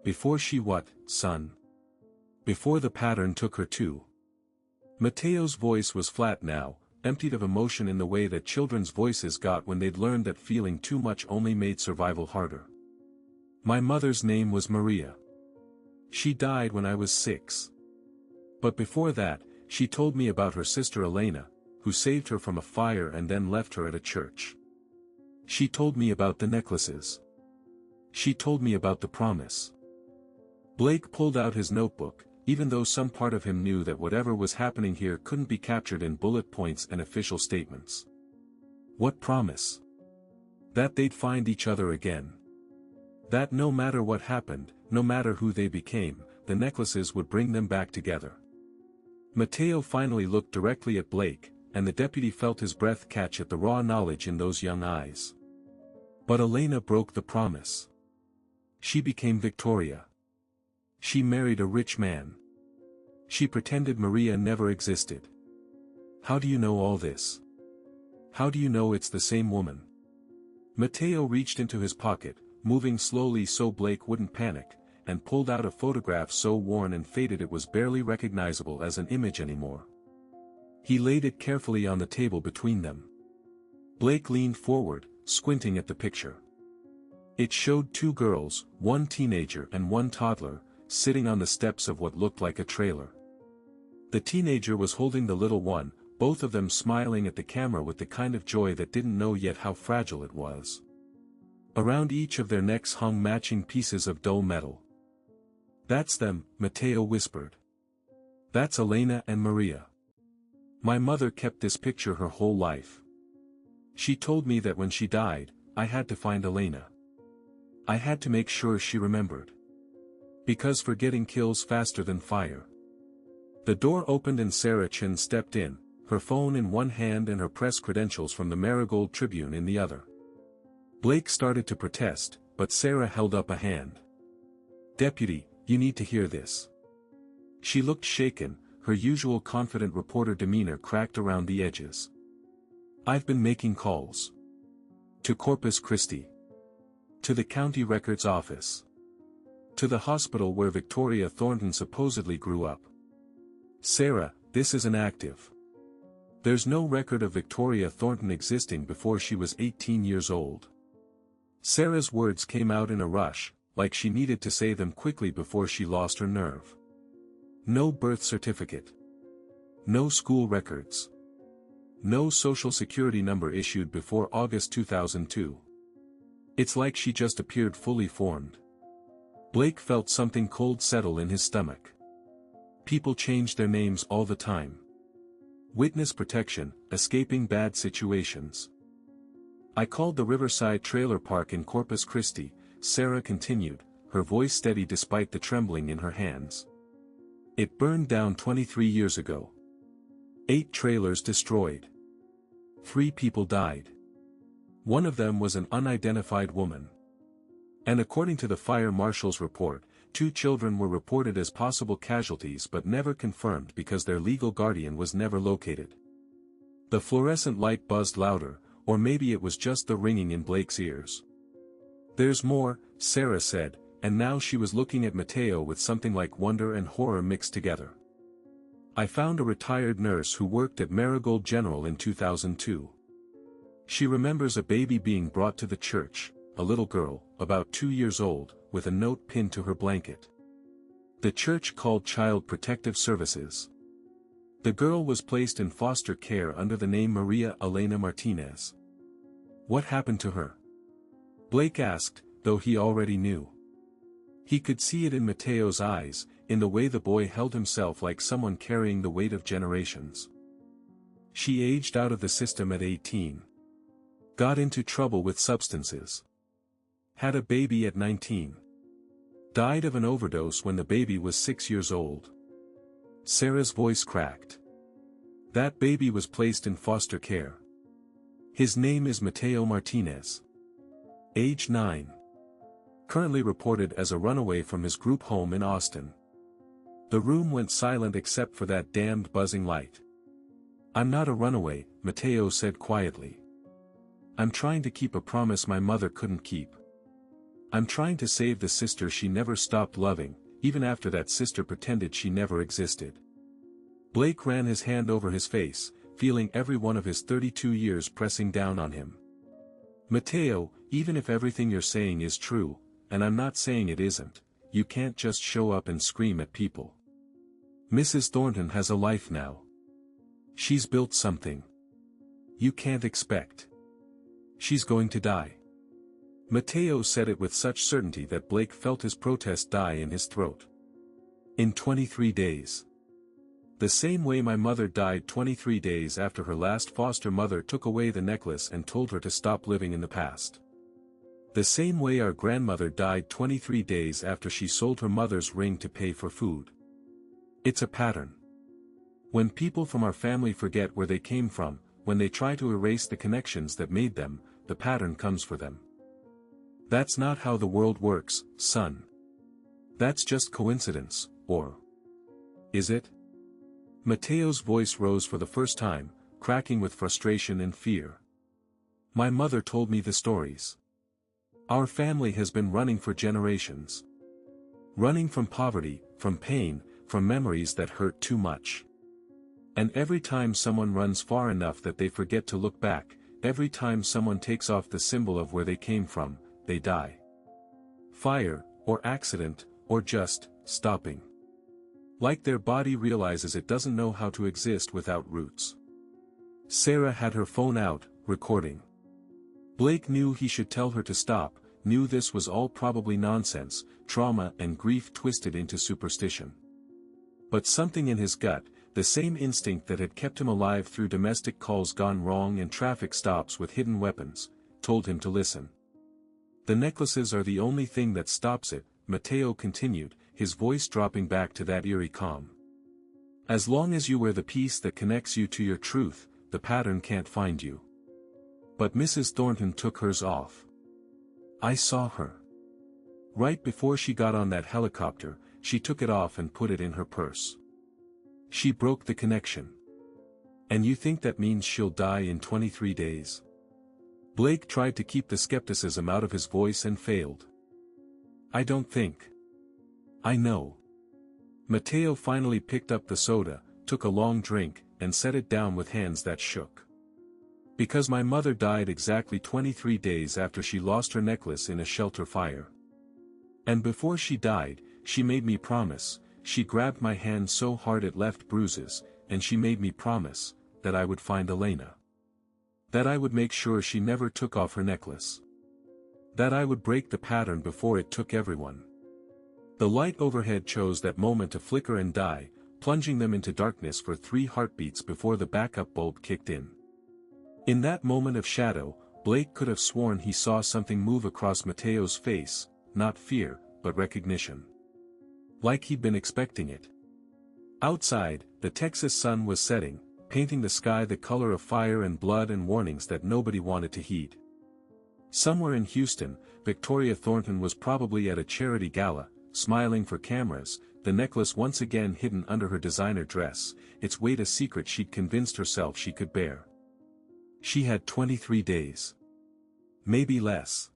Before she what, son? Before the pattern took her too. Mateo's voice was flat now, emptied of emotion in the way that children's voices got when they'd learned that feeling too much only made survival harder. My mother's name was Maria. She died when I was 6. But before that, she told me about her sister Elena, who saved her from a fire and then left her at a church. She told me about the necklaces. She told me about the promise. Blake pulled out his notebook, even though some part of him knew that whatever was happening here couldn't be captured in bullet points and official statements. What promise? That they'd find each other again. That no matter what happened, no matter who they became, the necklaces would bring them back together. Mateo finally looked directly at Blake, and the deputy felt his breath catch at the raw knowledge in those young eyes. But Elena broke the promise. She became Victoria. She married a rich man. She pretended Maria never existed. How do you know all this? How do you know it's the same woman? Mateo reached into his pocket, moving slowly so Blake wouldn't panic, and pulled out a photograph so worn and faded it was barely recognizable as an image anymore. He laid it carefully on the table between them. Blake leaned forward, squinting at the picture. It showed 2 girls, one teenager and one toddler, sitting on the steps of what looked like a trailer. The teenager was holding the little one, both of them smiling at the camera with the kind of joy that didn't know yet how fragile it was. Around each of their necks hung matching pieces of dull metal. That's them, Mateo whispered. That's Elena and Maria. My mother kept this picture her whole life. She told me that when she died, I had to find Elena. I had to make sure she remembered. Because forgetting kills faster than fire. The door opened and Sarah Chin stepped in, her phone in one hand and her press credentials from the Marigold Tribune in the other. Blake started to protest, but Sarah held up a hand. "Deputy, you need to hear this." She looked shaken, her usual confident reporter demeanor cracked around the edges. "I've been making calls. To Corpus Christi. To the county records office. To the hospital where Victoria Thornton supposedly grew up. Sarah, this isn't active. There's no record of Victoria Thornton existing before she was 18 years old." Sarah's words came out in a rush, like she needed to say them quickly before she lost her nerve. No birth certificate. No school records. No social security number issued before August 2002. It's like she just appeared fully formed. Blake felt something cold settle in his stomach. People change their names all the time. Witness protection, escaping bad situations. "I called the Riverside Trailer Park in Corpus Christi," Sarah continued, her voice steady despite the trembling in her hands. "It burned down 23 years ago. 8 trailers destroyed. 3 people died. One of them was an unidentified woman. And according to the fire marshal's report, 2 children were reported as possible casualties but never confirmed because their legal guardian was never located." The fluorescent light buzzed louder, or maybe it was just the ringing in Blake's ears. "There's more," Sarah said, and now she was looking at Mateo with something like wonder and horror mixed together. "I found a retired nurse who worked at Marigold General in 2002. She remembers a baby being brought to the church, a little girl, about 2 years old, with a note pinned to her blanket. The church called Child Protective Services. The girl was placed in foster care under the name Maria Elena Martinez." "What happened to her?" Blake asked, though he already knew. He could see it in Mateo's eyes, in the way the boy held himself like someone carrying the weight of generations. "She aged out of the system at 18. Got into trouble with substances. Had a baby at 19. Died of an overdose when the baby was 6 years old." Sarah's voice cracked. "That baby was placed in foster care. His name is Mateo Martinez. Age 9. Currently reported as a runaway from his group home in Austin." The room went silent except for that damned buzzing light. "I'm not a runaway," Mateo said quietly. "I'm trying to keep a promise my mother couldn't keep. I'm trying to save the sister she never stopped loving, even after that sister pretended she never existed." Blake ran his hand over his face, feeling every one of his 32 years pressing down on him. "Mateo, even if everything you're saying is true, and I'm not saying it isn't, you can't just show up and scream at people. Mrs. Thornton has a life now. She's built something. You can't expect. She's going to die." Mateo said it with such certainty that Blake felt his protest die in his throat. "In 23 days. The same way my mother died 23 days after her last foster mother took away the necklace and told her to stop living in the past. The same way our grandmother died 23 days after she sold her mother's ring to pay for food. It's a pattern. When people from our family forget where they came from, when they try to erase the connections that made them, the pattern comes for them. That's not how the world works, son. That's just coincidence, or... Is it?" Mateo's voice rose for the first time, cracking with frustration and fear. "My mother told me the stories. Our family has been running for generations. Running from poverty, from pain, from memories that hurt too much. And every time someone runs far enough that they forget to look back, every time someone takes off the symbol of where they came from, they die. Fire, or accident, or just stopping. Like their body realizes it doesn't know how to exist without roots." Sarah had her phone out, recording. Blake knew he should tell her to stop, knew this was all probably nonsense, trauma and grief twisted into superstition. But something in his gut, the same instinct that had kept him alive through domestic calls gone wrong and traffic stops with hidden weapons, told him to listen. "The necklaces are the only thing that stops it," Mateo continued, his voice dropping back to that eerie calm. As long as you wear the piece that connects you to your truth, the pattern can't find you. But Mrs. Thornton took hers off. I saw her. Right before she got on that helicopter, she took it off and put it in her purse. She broke the connection. And you think that means she'll die in 23 days? Blake tried to keep the skepticism out of his voice and failed. I don't think. I know. Mateo finally picked up the soda, took a long drink, and set it down with hands that shook. Because my mother died exactly 23 days after she lost her necklace in a shelter fire. And before she died, she made me promise. She grabbed my hand so hard it left bruises, and she made me promise that I would find Elena. That I would make sure she never took off her necklace. That I would break the pattern before it took everyone. The light overhead chose that moment to flicker and die, plunging them into darkness for 3 heartbeats before the backup bulb kicked in. In that moment of shadow, Blake could have sworn he saw something move across Mateo's face, not fear, but recognition. Like he'd been expecting it. Outside, the Texas sun was setting, painting the sky the color of fire and blood and warnings that nobody wanted to heed. Somewhere in Houston, Victoria Thornton was probably at a charity gala, smiling for cameras, the necklace once again hidden under her designer dress, its weight a secret she'd convinced herself she could bear. She had 23 days. Maybe less.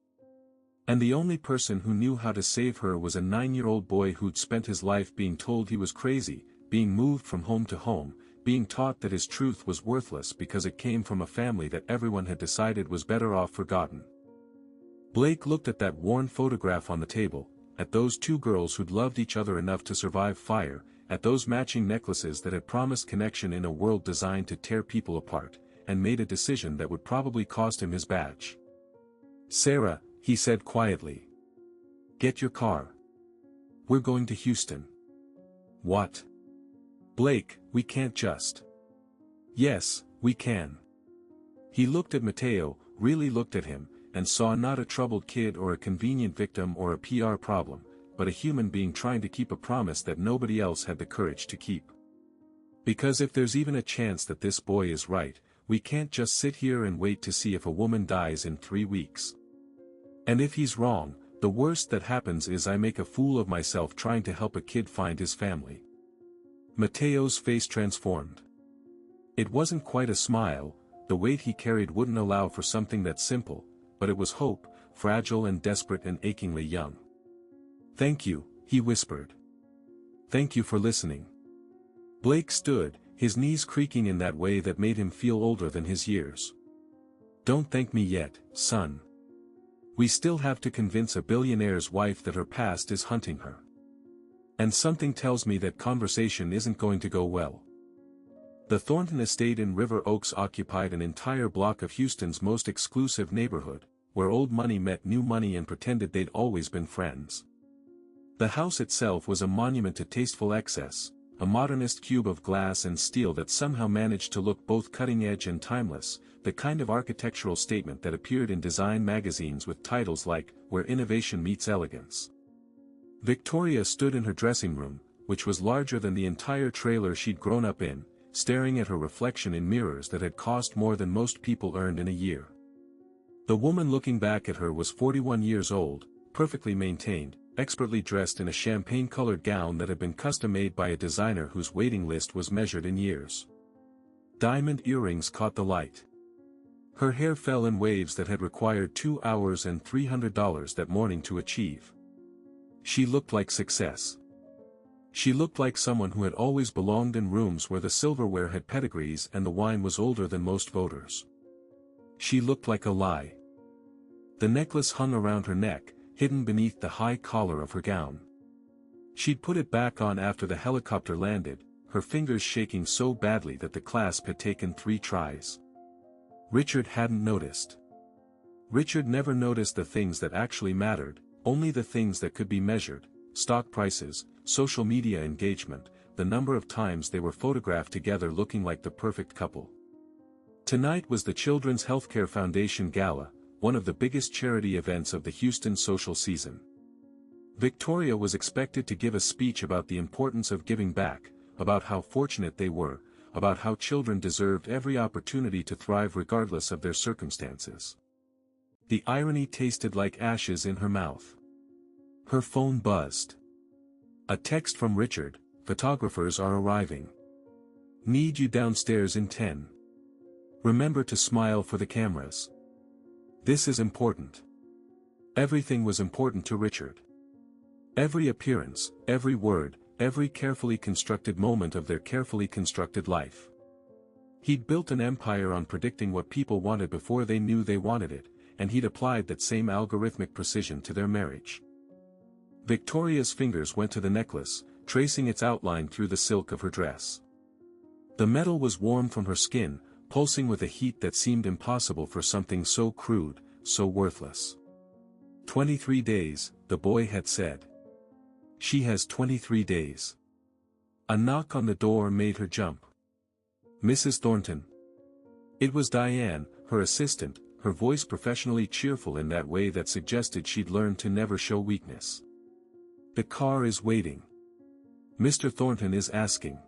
And the only person who knew how to save her was a 9-year-old boy who'd spent his life being told he was crazy, being moved from home to home, being taught that his truth was worthless because it came from a family that everyone had decided was better off forgotten. Blake looked at that worn photograph on the table, at those 2 girls who'd loved each other enough to survive fire, at those matching necklaces that had promised connection in a world designed to tear people apart, and made a decision that would probably cost him his badge. Sarah, he said quietly. Get your car. We're going to Houston. What? Blake, we can't just. Yes, we can. He looked at Mateo, really looked at him, and saw not a troubled kid or a convenient victim or a PR problem, but a human being trying to keep a promise that nobody else had the courage to keep. Because if there's even a chance that this boy is right, we can't just sit here and wait to see if a woman dies in 3 weeks. And if he's wrong, the worst that happens is I make a fool of myself trying to help a kid find his family. Mateo's face transformed. It wasn't quite a smile, the weight he carried wouldn't allow for something that simple, but it was hope, fragile and desperate and achingly young. Thank you, he whispered. Thank you for listening. Blake stood, his knees creaking in that way that made him feel older than his years. Don't thank me yet, son. We still have to convince a billionaire's wife that her past is hunting her. And something tells me that conversation isn't going to go well. The Thornton estate in River Oaks occupied an entire block of Houston's most exclusive neighborhood, where old money met new money and pretended they'd always been friends. The house itself was a monument to tasteful excess, a modernist cube of glass and steel that somehow managed to look both cutting-edge and timeless, the kind of architectural statement that appeared in design magazines with titles like, Where Innovation Meets Elegance. Victoria stood in her dressing room, which was larger than the entire trailer she'd grown up in, staring at her reflection in mirrors that had cost more than most people earned in a year. The woman looking back at her was 41 years old, perfectly maintained, expertly dressed in a champagne-colored gown that had been custom-made by a designer whose waiting list was measured in years. Diamond earrings caught the light. Her hair fell in waves that had required 2 hours and $300 that morning to achieve. She looked like success. She looked like someone who had always belonged in rooms where the silverware had pedigrees and the wine was older than most voters. She looked like a lie. The necklace hung around her neck, hidden beneath the high collar of her gown. She'd put it back on after the helicopter landed, her fingers shaking so badly that the clasp had taken 3 tries. Richard hadn't noticed. Richard never noticed the things that actually mattered, only the things that could be measured: stock prices, social media engagement, the number of times they were photographed together looking like the perfect couple. Tonight was the Children's Healthcare Foundation Gala, one of the biggest charity events of the Houston social season. Victoria was expected to give a speech about the importance of giving back, about how fortunate they were, about how children deserved every opportunity to thrive regardless of their circumstances. The irony tasted like ashes in her mouth. Her phone buzzed. A text from Richard: "Photographers are arriving. Need you downstairs in 10. Remember to smile for the cameras. This is important." Everything was important to Richard. Every appearance, every word, every carefully constructed moment of their carefully constructed life. He'd built an empire on predicting what people wanted before they knew they wanted it, and he'd applied that same algorithmic precision to their marriage. Victoria's fingers went to the necklace, tracing its outline through the silk of her dress. The metal was warm from her skin, pulsing with a heat that seemed impossible for something so crude, so worthless. 23 days, the boy had said. She has 23 days. A knock on the door made her jump. "Mrs. Thornton." It was Diane, her assistant, her voice professionally cheerful in that way that suggested she'd learned to never show weakness. "The car is waiting. Mr. Thornton is asking."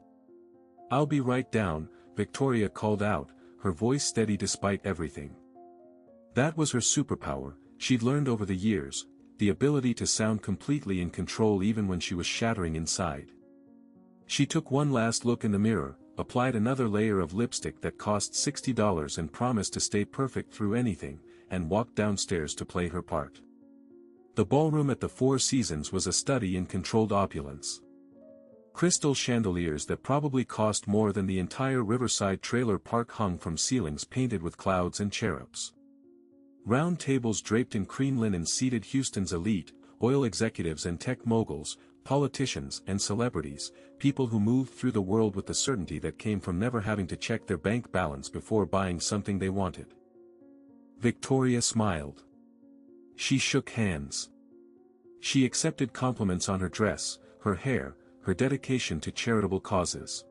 "I'll be right down," Victoria called out, her voice steady despite everything. That was her superpower, she'd learned over the years, the ability to sound completely in control even when she was shattering inside. She took one last look in the mirror, applied another layer of lipstick that cost $60 and promised to stay perfect through anything, and walked downstairs to play her part. The ballroom at the Four Seasons was a study in controlled opulence. Crystal chandeliers that probably cost more than the entire Riverside trailer park hung from ceilings painted with clouds and cherubs. Round tables draped in cream linen seated Houston's elite, oil executives and tech moguls, politicians and celebrities, people who moved through the world with the certainty that came from never having to check their bank balance before buying something they wanted. Victoria smiled. She shook hands. She accepted compliments on her dress, her hair, her dedication to charitable causes.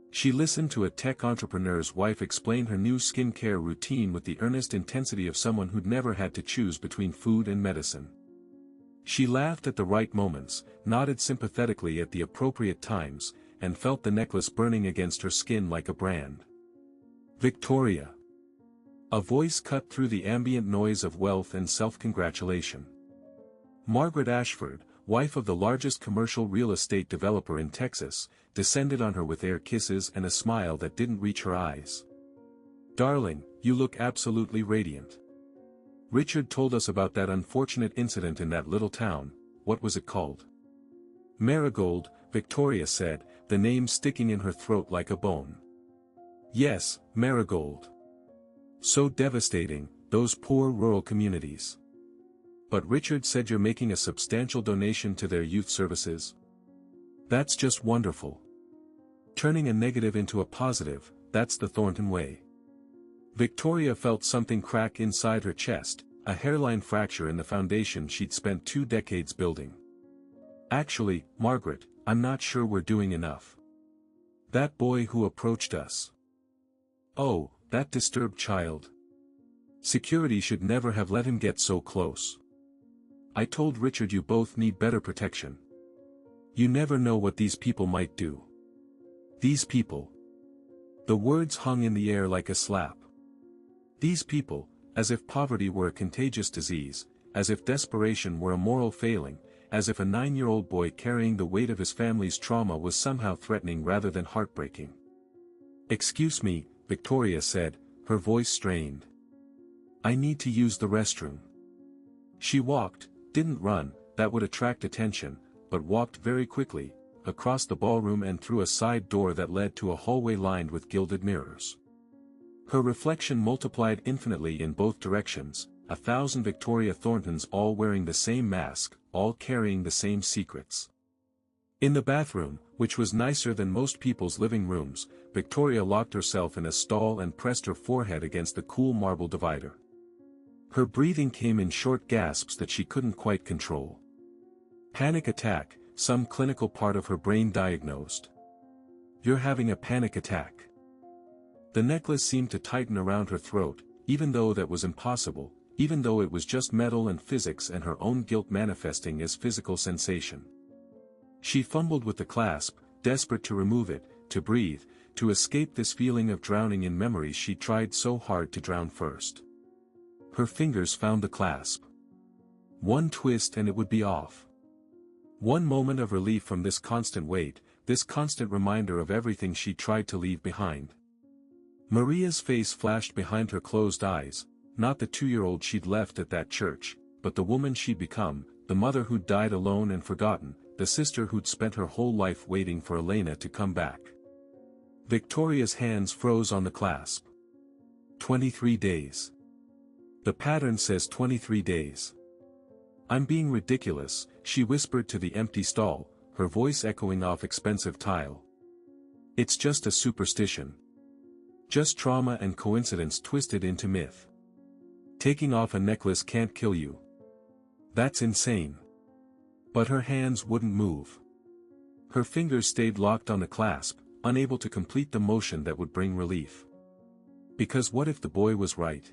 She listened to a tech entrepreneur's wife explain her new skincare routine with the earnest intensity of someone who'd never had to choose between food and medicine. She laughed at the right moments, nodded sympathetically at the appropriate times, and felt the necklace burning against her skin like a brand. "Victoria." A voice cut through the ambient noise of wealth and self-congratulation. Margaret Ashford, wife of the largest commercial real estate developer in Texas, descended on her with air kisses and a smile that didn't reach her eyes. "Darling, you look absolutely radiant. Richard told us about that unfortunate incident in that little town. What was it called?" "Marigold," Victoria said, the name sticking in her throat like a bone. "Yes, Marigold. So devastating, those poor rural communities. But Richard said you're making a substantial donation to their youth services. That's just wonderful. Turning a negative into a positive, that's the Thornton way." Victoria felt something crack inside her chest, a hairline fracture in the foundation she'd spent 2 decades building. "Actually, Margaret, I'm not sure we're doing enough. That boy who approached us. Oh, that disturbed child. Security should never have let him get so close. I told Richard you both need better protection. You never know what these people might do. These people." The words hung in the air like a slap. These people, as if poverty were a contagious disease, as if desperation were a moral failing, as if a 9-year-old boy carrying the weight of his family's trauma was somehow threatening rather than heartbreaking. "Excuse me," Victoria said, her voice strained. "I need to use the restroom." She walked, didn't run, that would attract attention, but walked very quickly, across the ballroom and through a side door that led to a hallway lined with gilded mirrors. Her reflection multiplied infinitely in both directions, 1,000 Victoria Thorntons all wearing the same mask, all carrying the same secrets. In the bathroom, which was nicer than most people's living rooms, Victoria locked herself in a stall and pressed her forehead against the cool marble divider. Her breathing came in short gasps that she couldn't quite control. Panic attack, some clinical part of her brain diagnosed. "You're having a panic attack." The necklace seemed to tighten around her throat, even though that was impossible, even though it was just metal and physics and her own guilt manifesting as physical sensation. She fumbled with the clasp, desperate to remove it, to breathe, to escape this feeling of drowning in memories she tried so hard to drown first. Her fingers found the clasp. One twist and it would be off. One moment of relief from this constant weight, this constant reminder of everything she tried to leave behind. Maria's face flashed behind her closed eyes, not the 2-year-old she'd left at that church, but the woman she'd become, the mother who'd died alone and forgotten, the sister who'd spent her whole life waiting for Elena to come back. Victoria's hands froze on the clasp. 23 days. The pattern says 23 days. I'm being ridiculous, she whispered to the empty stall, her voice echoing off expensive tile. It's just a superstition. Just trauma and coincidence twisted into myth. Taking off a necklace can't kill you. That's insane. But her hands wouldn't move. Her fingers stayed locked on the clasp, unable to complete the motion that would bring relief. Because what if the boy was right?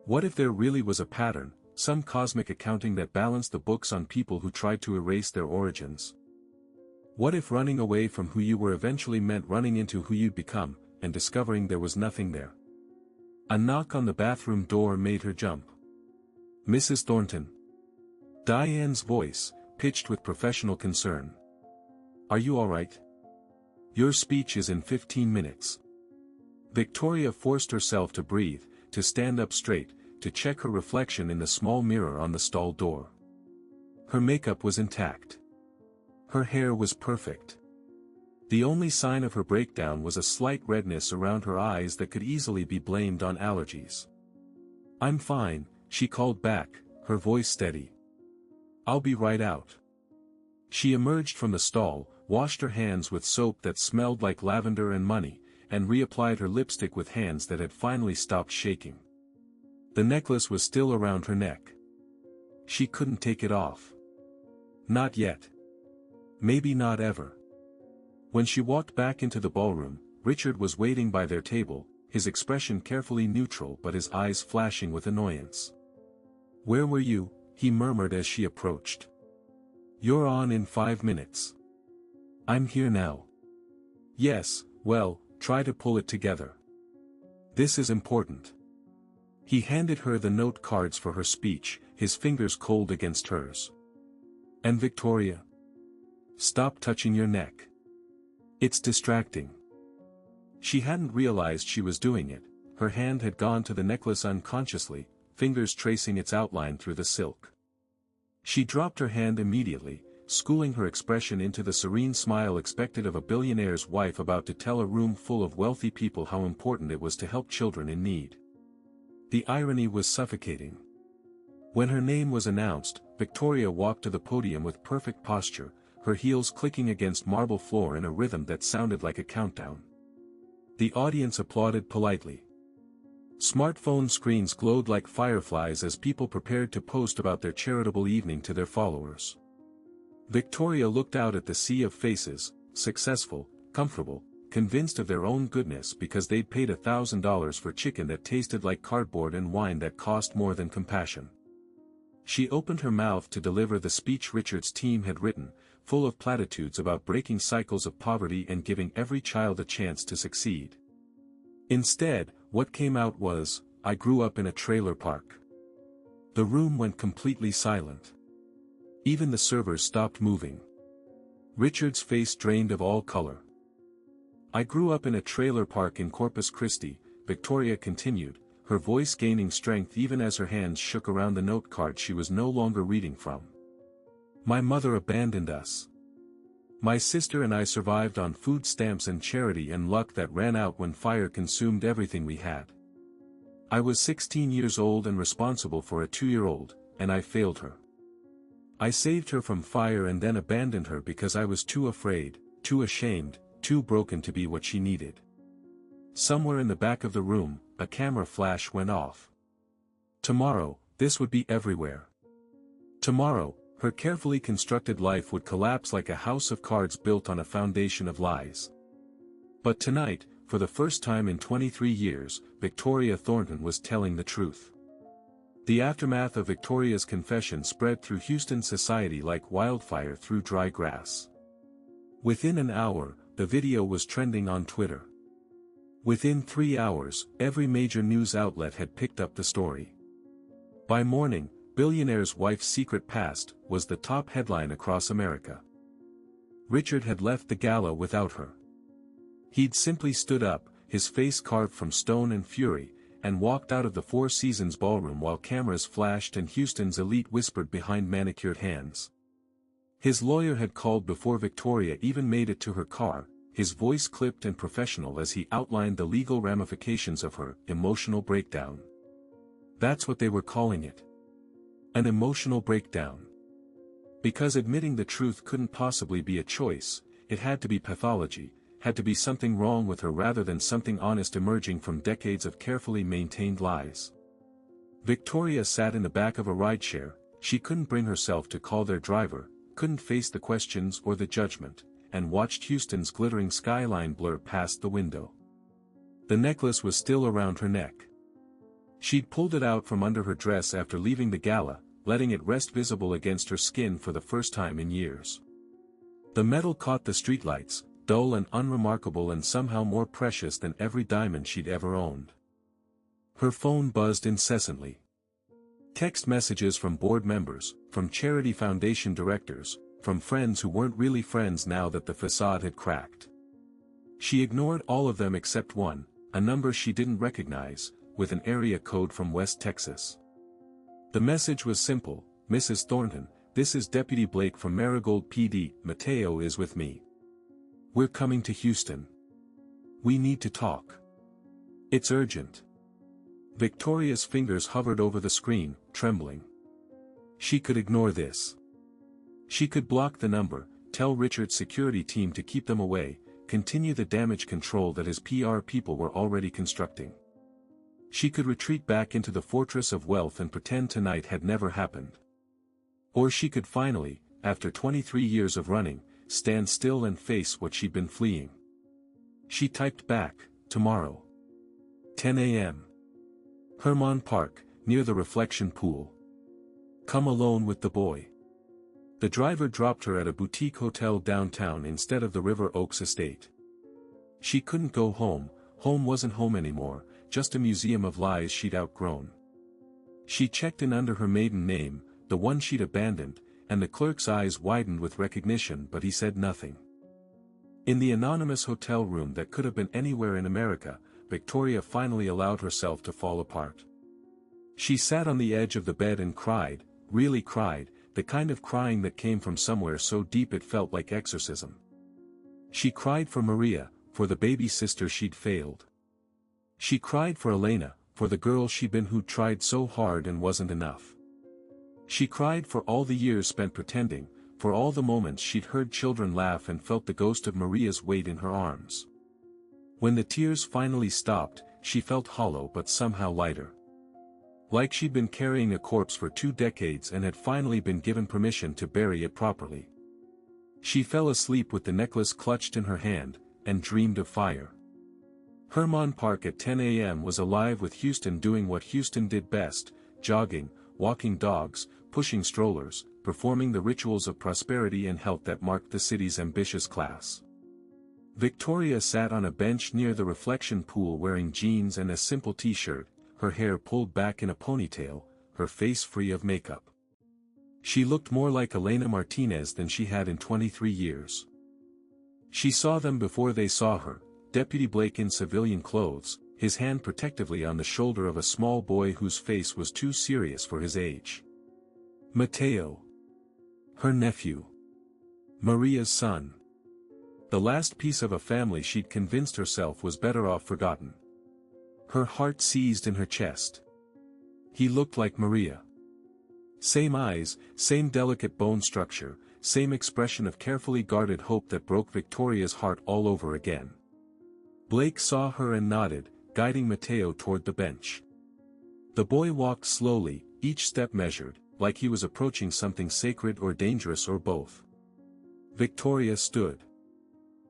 What if there really was a pattern, some cosmic accounting that balanced the books on people who tried to erase their origins? What if running away from who you were eventually meant running into who you'd become, and discovering there was nothing there? A knock on the bathroom door made her jump. Mrs. Thornton. Diane's voice, pitched with professional concern. Are you all right? Your speech is in 15 minutes. Victoria forced herself to breathe, to stand up straight, to check her reflection in the small mirror on the stall door. Her makeup was intact. Her hair was perfect. The only sign of her breakdown was a slight redness around her eyes that could easily be blamed on allergies. I'm fine, she called back, her voice steady. I'll be right out. She emerged from the stall, washed her hands with soap that smelled like lavender and money, and reapplied her lipstick with hands that had finally stopped shaking. The necklace was still around her neck. She couldn't take it off. Not yet. Maybe not ever. When she walked back into the ballroom, Richard was waiting by their table, his expression carefully neutral but his eyes flashing with annoyance. Where were you? He murmured as she approached. You're on in 5 minutes. I'm here now. Yes, well, try to pull it together. This is important. He handed her the note cards for her speech, his fingers cold against hers. And Victoria? Stop touching your neck. It's distracting. She hadn't realized she was doing it, her hand had gone to the necklace unconsciously, fingers tracing its outline through the silk. She dropped her hand immediately, schooling her expression into the serene smile expected of a billionaire's wife about to tell a room full of wealthy people how important it was to help children in need. The irony was suffocating. When her name was announced, Victoria walked to the podium with perfect posture, her heels clicking against marble floor in a rhythm that sounded like a countdown. The audience applauded politely. Smartphone screens glowed like fireflies as people prepared to post about their charitable evening to their followers. Victoria looked out at the sea of faces, successful, comfortable, convinced of their own goodness because they'd paid $1,000 for chicken that tasted like cardboard and wine that cost more than compassion. She opened her mouth to deliver the speech Richard's team had written, full of platitudes about breaking cycles of poverty and giving every child a chance to succeed. Instead, what came out was, I grew up in a trailer park. The room went completely silent. Even the servers stopped moving. Richard's face drained of all color. I grew up in a trailer park in Corpus Christi, Victoria continued, her voice gaining strength even as her hands shook around the note card she was no longer reading from. My mother abandoned us. My sister and I survived on food stamps and charity and luck that ran out when fire consumed everything we had. I was 16 years old and responsible for a 2-year-old, and I failed her. I saved her from fire and then abandoned her because I was too afraid, too ashamed, too broken to be what she needed. Somewhere in the back of the room, a camera flash went off. Tomorrow, this would be everywhere. Tomorrow, her carefully constructed life would collapse like a house of cards built on a foundation of lies. But tonight, for the first time in 23 years, Victoria Thornton was telling the truth. The aftermath of Victoria's confession spread through Houston society like wildfire through dry grass. Within an hour, the video was trending on Twitter. Within 3 hours, every major news outlet had picked up the story. By morning, billionaire's wife's secret past was the top headline across America. Richard had left the gala without her. He'd simply stood up, his face carved from stone and fury, and walked out of the Four Seasons ballroom while cameras flashed and Houston's elite whispered behind manicured hands. His lawyer had called before Victoria even made it to her car, his voice clipped and professional as he outlined the legal ramifications of her emotional breakdown. That's what they were calling it. An emotional breakdown. Because admitting the truth couldn't possibly be a choice, it had to be pathology, had to be something wrong with her rather than something honest emerging from decades of carefully maintained lies. Victoria sat in the back of a rideshare. She couldn't bring herself to call their driver, couldn't face the questions or the judgment, and watched Houston's glittering skyline blur past the window. The necklace was still around her neck. She'd pulled it out from under her dress after leaving the gala, letting it rest visible against her skin for the first time in years. The metal caught the streetlights, dull and unremarkable and somehow more precious than every diamond she'd ever owned. Her phone buzzed incessantly. Text messages from board members, from charity foundation directors, from friends who weren't really friends now that the facade had cracked. She ignored all of them except one, a number she didn't recognize, with an area code from West Texas. The message was simple: "Mrs. Thornton, this is Deputy Blake from Marigold PD, Mateo is with me. We're coming to Houston. We need to talk. It's urgent." Victoria's fingers hovered over the screen, trembling. She could ignore this. She could block the number, tell Richard's security team to keep them away, continue the damage control that his PR people were already constructing. She could retreat back into the fortress of wealth and pretend tonight had never happened. Or she could finally, after 23 years of running, stand still and face what she'd been fleeing. She typed back, "Tomorrow. 10 a.m. Hermon Park, near the reflection pool. Come alone with the boy." The driver dropped her at a boutique hotel downtown instead of the River Oaks estate. She couldn't go home. Home wasn't home anymore, just a museum of lies she'd outgrown. She checked in under her maiden name, the one she'd abandoned, and the clerk's eyes widened with recognition, but he said nothing. In the anonymous hotel room that could have been anywhere in America, Victoria finally allowed herself to fall apart. She sat on the edge of the bed and cried, really cried, the kind of crying that came from somewhere so deep it felt like exorcism. She cried for Maria, for the baby sister she'd failed. She cried for Elena, for the girl she'd been who'd tried so hard and wasn't enough. She cried for all the years spent pretending, for all the moments she'd heard children laugh and felt the ghost of Maria's weight in her arms. When the tears finally stopped, she felt hollow but somehow lighter. Like she'd been carrying a corpse for 2 decades and had finally been given permission to bury it properly. She fell asleep with the necklace clutched in her hand, and dreamed of fire. Hermon Park at 10 a.m. was alive with Houston doing what Houston did best: jogging, walking dogs, pushing strollers, performing the rituals of prosperity and health that marked the city's ambitious class. Victoria sat on a bench near the reflection pool wearing jeans and a simple t-shirt, her hair pulled back in a ponytail, her face free of makeup. She looked more like Elena Martinez than she had in 23 years. She saw them before they saw her, Deputy Blake in civilian clothes, his hand protectively on the shoulder of a small boy whose face was too serious for his age. Mateo. Her nephew. Maria's son. The last piece of a family she'd convinced herself was better off forgotten. Her heart seized in her chest. He looked like Maria. Same eyes, same delicate bone structure, same expression of carefully guarded hope that broke Victoria's heart all over again. Blake saw her and nodded, guiding Mateo toward the bench. The boy walked slowly, each step measured, like he was approaching something sacred or dangerous or both. Victoria stood.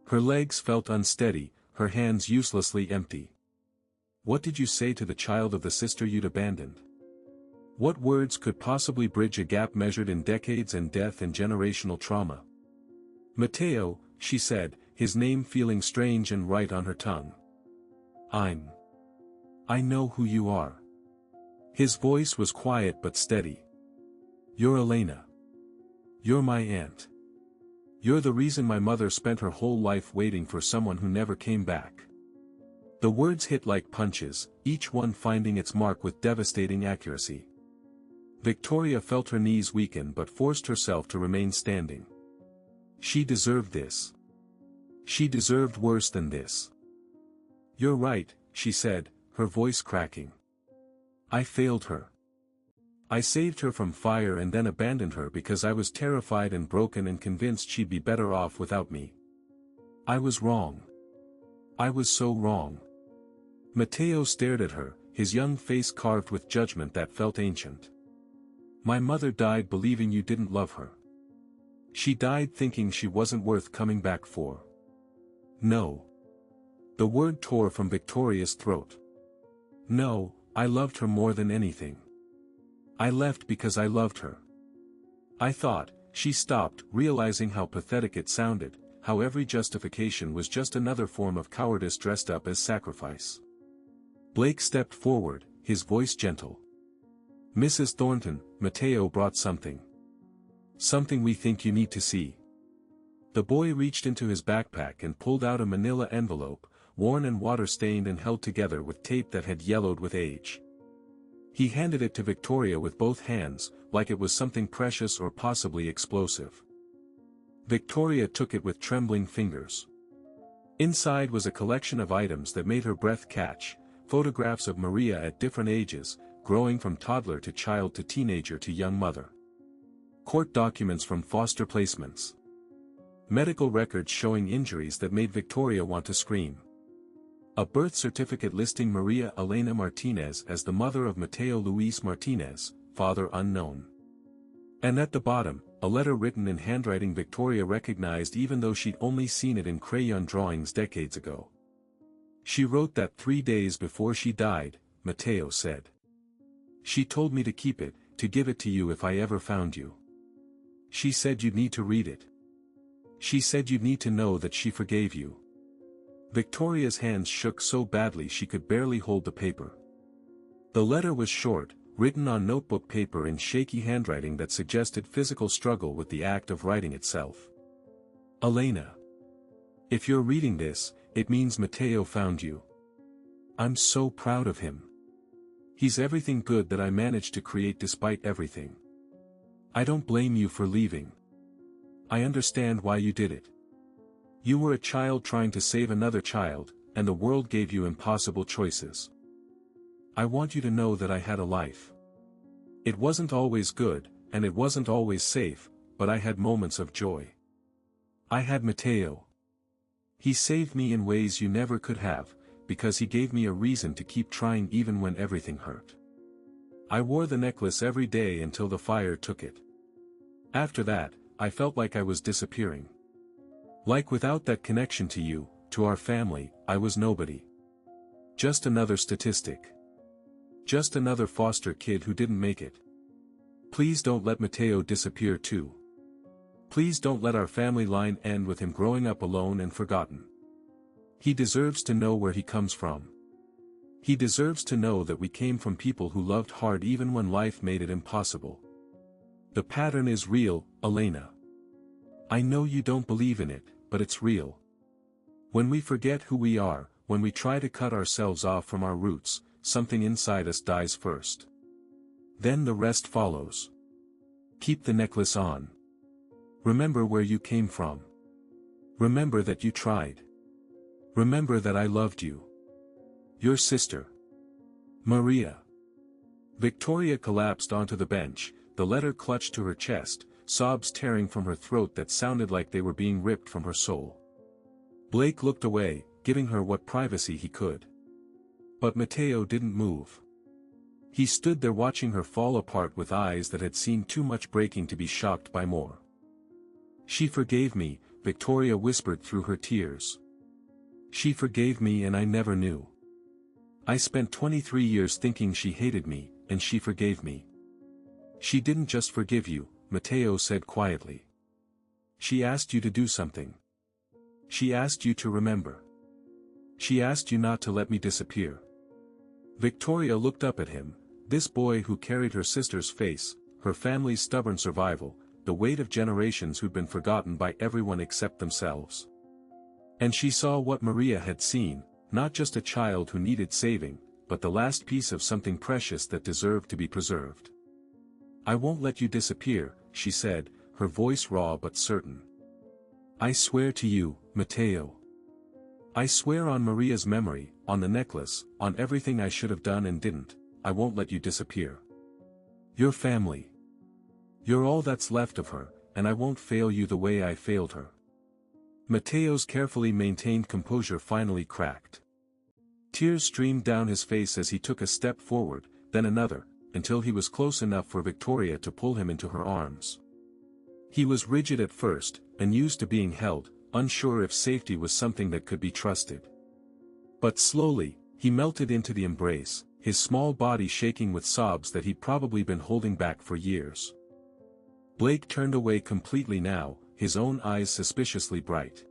Her legs felt unsteady, her hands uselessly empty. What did you say to the child of the sister you'd abandoned? What words could possibly bridge a gap measured in decades and death and generational trauma? Mateo, she said, his name feeling strange and right on her tongue. I know who you are. His voice was quiet but steady. You're Elena. You're my aunt. You're the reason my mother spent her whole life waiting for someone who never came back. The words hit like punches, each one finding its mark with devastating accuracy. Victoria felt her knees weaken but forced herself to remain standing. She deserved this. She deserved worse than this. You're right, she said, her voice cracking. I failed her. I saved her from fire and then abandoned her because I was terrified and broken and convinced she'd be better off without me. I was wrong. I was so wrong. Matteo stared at her, his young face carved with judgment that felt ancient. My mother died believing you didn't love her. She died thinking she wasn't worth coming back for. No. The word tore from Victoria's throat. No, I loved her more than anything. I left because I loved her. I thought, she stopped, realizing how pathetic it sounded, how every justification was just another form of cowardice dressed up as sacrifice. Blake stepped forward, his voice gentle. Mrs. Thornton, Matteo brought something. Something we think you need to see. The boy reached into his backpack and pulled out a manila envelope, worn and water-stained and held together with tape that had yellowed with age. He handed it to Victoria with both hands, like it was something precious or possibly explosive. Victoria took it with trembling fingers. Inside was a collection of items that made her breath catch, photographs of Maria at different ages, growing from toddler to child to teenager to young mother. Court documents from foster placements. Medical records showing injuries that made Victoria want to scream. A birth certificate listing Maria Elena Martinez as the mother of Mateo Luis Martinez, father unknown. And at the bottom, a letter written in handwriting Victoria recognized even though she'd only seen it in crayon drawings decades ago. She wrote that 3 days before she died, Mateo said. She told me to keep it, to give it to you if I ever found you. She said you'd need to read it. She said you'd need to know that she forgave you. Victoria's hands shook so badly she could barely hold the paper. The letter was short, written on notebook paper in shaky handwriting that suggested physical struggle with the act of writing itself. Elena. If you're reading this, it means Mateo found you. I'm so proud of him. He's everything good that I managed to create despite everything. I don't blame you for leaving. I understand why you did it. You were a child trying to save another child, and the world gave you impossible choices. I want you to know that I had a life. It wasn't always good, and it wasn't always safe, but I had moments of joy. I had Mateo. He saved me in ways you never could have, because he gave me a reason to keep trying even when everything hurt. I wore the necklace every day until the fire took it. After that, I felt like I was disappearing. Like without that connection to you, to our family, I was nobody. Just another statistic. Just another foster kid who didn't make it. Please don't let Mateo disappear too. Please don't let our family line end with him growing up alone and forgotten. He deserves to know where he comes from. He deserves to know that we came from people who loved hard even when life made it impossible. The pattern is real, Elena. I know you don't believe in it, but it's real. When we forget who we are, when we try to cut ourselves off from our roots, something inside us dies first. Then the rest follows. Keep the necklace on. Remember where you came from. Remember that you tried. Remember that I loved you. Your sister. Maria. Victoria collapsed onto the bench, the letter clutched to her chest, sobs tearing from her throat that sounded like they were being ripped from her soul. Blake looked away, giving her what privacy he could. But Mateo didn't move. He stood there watching her fall apart with eyes that had seen too much breaking to be shocked by more. She forgave me, Victoria whispered through her tears. She forgave me and I never knew. I spent 23 years thinking she hated me, and she forgave me. She didn't just forgive you, Mateo said quietly. She asked you to do something. She asked you to remember. She asked you not to let me disappear. Victoria looked up at him, this boy who carried her sister's face, her family's stubborn survival, the weight of generations who'd been forgotten by everyone except themselves. And she saw what Maria had seen, not just a child who needed saving, but the last piece of something precious that deserved to be preserved. I won't let you disappear, she said, her voice raw but certain. I swear to you, Matteo. I swear on Maria's memory, on the necklace, on everything I should have done and didn't, I won't let you disappear. Your family. You're all that's left of her, and I won't fail you the way I failed her. Matteo's carefully maintained composure finally cracked. Tears streamed down his face as he took a step forward, then another, until he was close enough for Victoria to pull him into her arms. He was rigid at first, unused to being held, unsure if safety was something that could be trusted. But slowly, he melted into the embrace, his small body shaking with sobs that he'd probably been holding back for years. Blake turned away completely now, his own eyes suspiciously bright.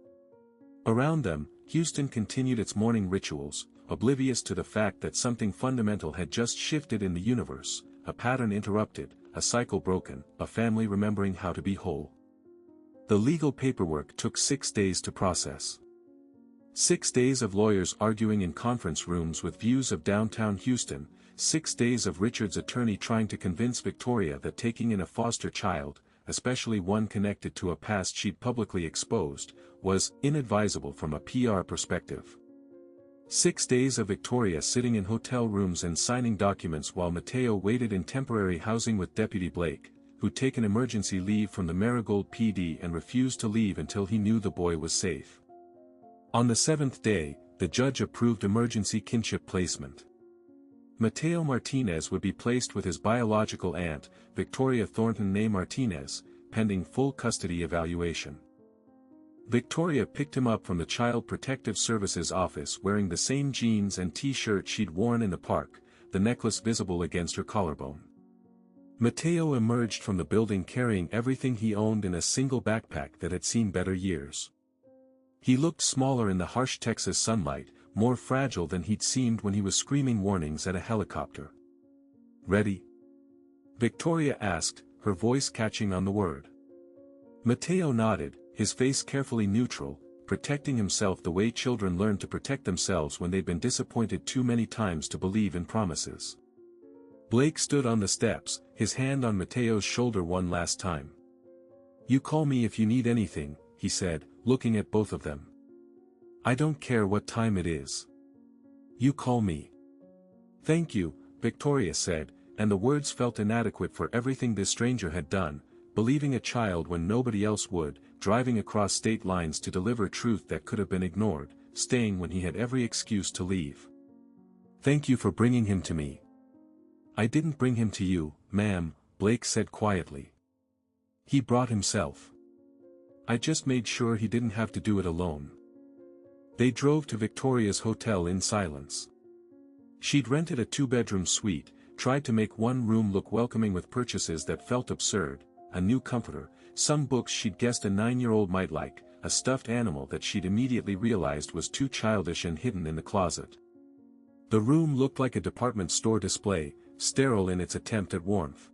Around them, Houston continued its morning rituals, oblivious to the fact that something fundamental had just shifted in the universe, a pattern interrupted, a cycle broken, a family remembering how to be whole. The legal paperwork took 6 days to process. 6 days of lawyers arguing in conference rooms with views of downtown Houston, 6 days of Richard's attorney trying to convince Victoria that taking in a foster child, especially one connected to a past she'd publicly exposed, was inadvisable from a PR perspective. 6 days of Victoria sitting in hotel rooms and signing documents while Matteo waited in temporary housing with Deputy Blake, who'd taken emergency leave from the Marigold PD and refused to leave until he knew the boy was safe. On the 7th day, the judge approved emergency kinship placement. Matteo Martinez would be placed with his biological aunt, Victoria Thornton née Martinez, pending full custody evaluation. Victoria picked him up from the Child Protective Services office wearing the same jeans and t-shirt she'd worn in the park, the necklace visible against her collarbone. Matteo emerged from the building carrying everything he owned in a single backpack that had seen better years. He looked smaller in the harsh Texas sunlight, more fragile than he'd seemed when he was screaming warnings at a helicopter. Ready? Victoria asked, her voice catching on the word. Matteo nodded, his face carefully neutral, protecting himself the way children learn to protect themselves when they've been disappointed too many times to believe in promises. Blake stood on the steps, his hand on Matteo's shoulder one last time. You call me if you need anything, he said, looking at both of them. I don't care what time it is. You call me. Thank you, Victoria said, and the words felt inadequate for everything this stranger had done, believing a child when nobody else would, driving across state lines to deliver truth that could have been ignored, staying when he had every excuse to leave. Thank you for bringing him to me. I didn't bring him to you, ma'am, Blake said quietly. He brought himself. I just made sure he didn't have to do it alone. They drove to Victoria's hotel in silence. She'd rented a 2-bedroom suite, tried to make one room look welcoming with purchases that felt absurd, a new comforter, some books she'd guessed a 9-year-old might like, a stuffed animal that she'd immediately realized was too childish and hidden in the closet. The room looked like a department store display, sterile in its attempt at warmth.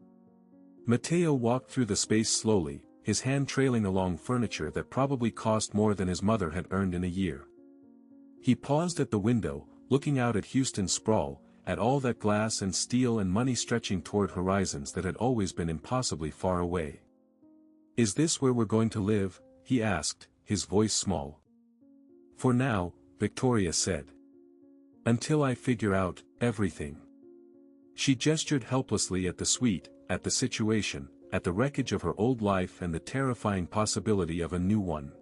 Matteo walked through the space slowly, his hand trailing along furniture that probably cost more than his mother had earned in a year. He paused at the window, looking out at Houston's sprawl, at all that glass and steel and money stretching toward horizons that had always been impossibly far away. Is this where we're going to live? He asked, his voice small. For now, Victoria said. Until I figure out everything. She gestured helplessly at the suite, at the situation, at the wreckage of her old life and the terrifying possibility of a new one.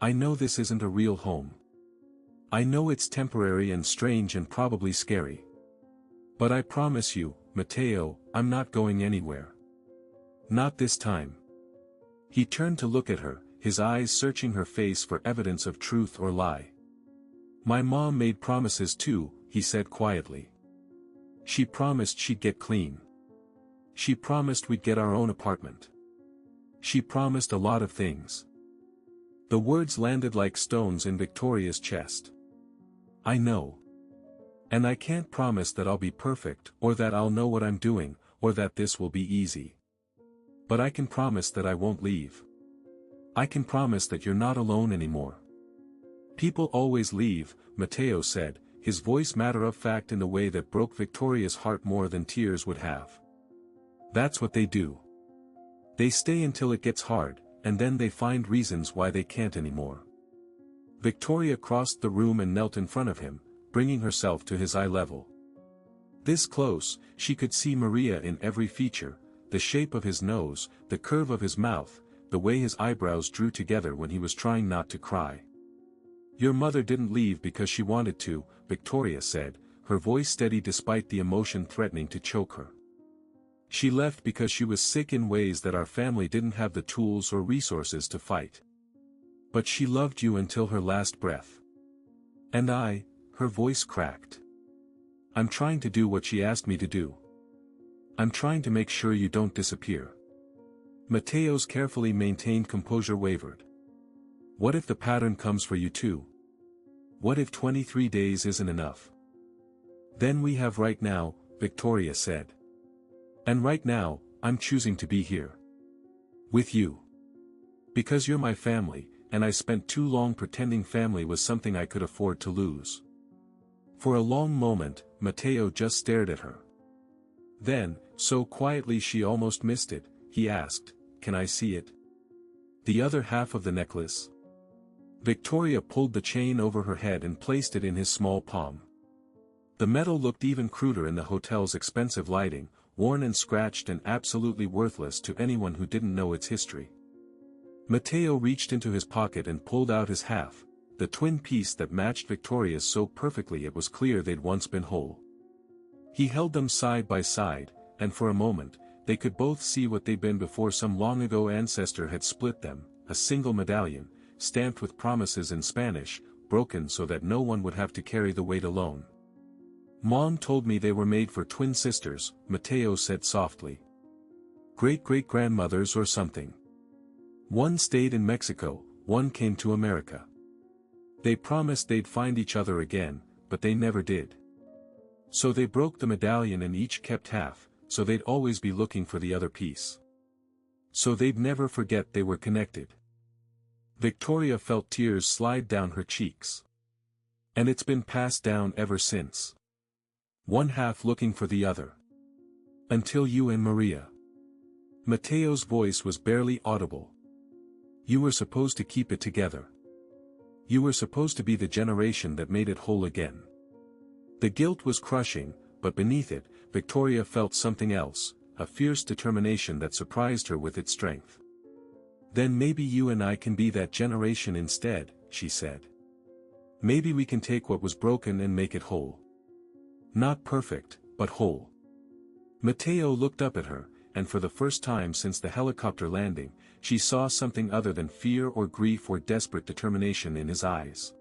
I know this isn't a real home. I know it's temporary and strange and probably scary. But I promise you, Matteo, I'm not going anywhere. Not this time. He turned to look at her, his eyes searching her face for evidence of truth or lie. My mom made promises too, he said quietly. She promised she'd get clean. She promised we'd get our own apartment. She promised a lot of things. The words landed like stones in Victoria's chest. I know. And I can't promise that I'll be perfect, or that I'll know what I'm doing, or that this will be easy. But I can promise that I won't leave. I can promise that you're not alone anymore. People always leave, Matteo said, his voice matter-of-fact in a way that broke Victoria's heart more than tears would have. That's what they do. They stay until it gets hard, and then they find reasons why they can't anymore. Victoria crossed the room and knelt in front of him, bringing herself to his eye level. This close, she could see Maria in every feature, the shape of his nose, the curve of his mouth, the way his eyebrows drew together when he was trying not to cry. Your mother didn't leave because she wanted to, Victoria said, her voice steady despite the emotion threatening to choke her. She left because she was sick in ways that our family didn't have the tools or resources to fight. But she loved you until her last breath. And her voice cracked. I'm trying to do what she asked me to do. I'm trying to make sure you don't disappear. Matteo's carefully maintained composure wavered. What if the pattern comes for you too? What if 23 days isn't enough? Then we have right now, Victoria said. And right now, I'm choosing to be here. With you. Because you're my family, and I spent too long pretending family was something I could afford to lose. For a long moment, Matteo just stared at her. Then, so quietly she almost missed it, he asked, Can I see it? The other half of the necklace? Victoria pulled the chain over her head and placed it in his small palm. The metal looked even cruder in the hotel's expensive lighting, worn and scratched and absolutely worthless to anyone who didn't know its history. Matteo reached into his pocket and pulled out his half, the twin piece that matched Victoria's so perfectly it was clear they'd once been whole. He held them side by side, and for a moment, they could both see what they'd been before some long-ago ancestor had split them, a single medallion, stamped with promises in Spanish, broken so that no one would have to carry the weight alone. Mom told me they were made for twin sisters, Matteo said softly. Great-great-grandmothers or something. One stayed in Mexico, one came to America. They promised they'd find each other again, but they never did. So they broke the medallion and each kept half, so they'd always be looking for the other piece. So they'd never forget they were connected. Victoria felt tears slide down her cheeks. And it's been passed down ever since. One half looking for the other. Until you and Maria. Matteo's voice was barely audible. You were supposed to keep it together. You were supposed to be the generation that made it whole again. The guilt was crushing, but beneath it, Victoria felt something else, a fierce determination that surprised her with its strength. Then maybe you and I can be that generation instead, she said. Maybe we can take what was broken and make it whole. Not perfect, but whole. Matteo looked up at her, and for the first time since the helicopter landing, she saw something other than fear or grief or desperate determination in his eyes.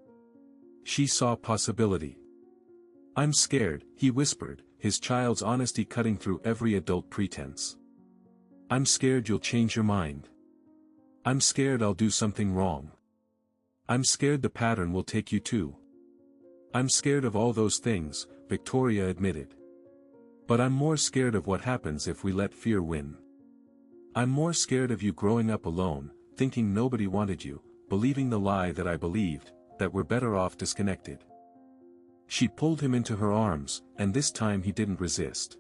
She saw possibility. I'm scared, he whispered, his child's honesty cutting through every adult pretense. I'm scared you'll change your mind. I'm scared I'll do something wrong. I'm scared the pattern will take you too. I'm scared of all those things, Victoria admitted. But I'm more scared of what happens if we let fear win. I'm more scared of you growing up alone, thinking nobody wanted you, believing the lie that I believed, that we're better off disconnected. She pulled him into her arms, and this time he didn't resist.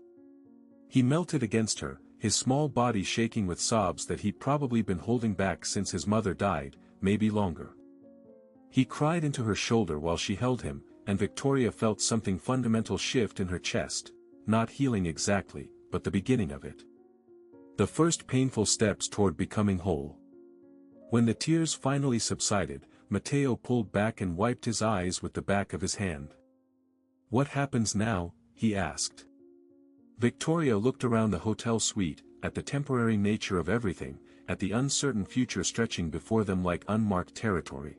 He melted against her, his small body shaking with sobs that he'd probably been holding back since his mother died, maybe longer. He cried into her shoulder while she held him, and Victoria felt something fundamental shift in her chest, not healing exactly, but the beginning of it. The first painful steps toward becoming whole. When the tears finally subsided, Matteo pulled back and wiped his eyes with the back of his hand. What happens now? He asked. Victoria looked around the hotel suite, at the temporary nature of everything, at the uncertain future stretching before them like unmarked territory.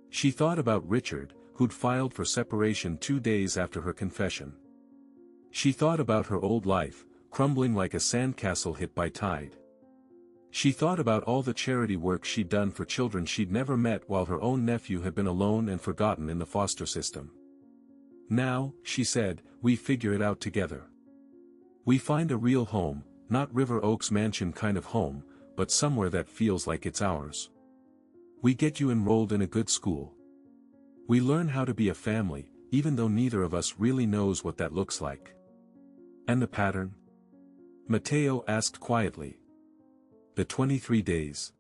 She thought about Richard, who'd filed for separation 2 days after her confession. She thought about her old life, crumbling like a sandcastle hit by tide. She thought about all the charity work she'd done for children she'd never met while her own nephew had been alone and forgotten in the foster system. Now, she said, we figure it out together. We find a real home, not River Oaks mansion kind of home, but somewhere that feels like it's ours. We get you enrolled in a good school. We learn how to be a family, even though neither of us really knows what that looks like. And the pattern? Mateo asked quietly. The 23 days.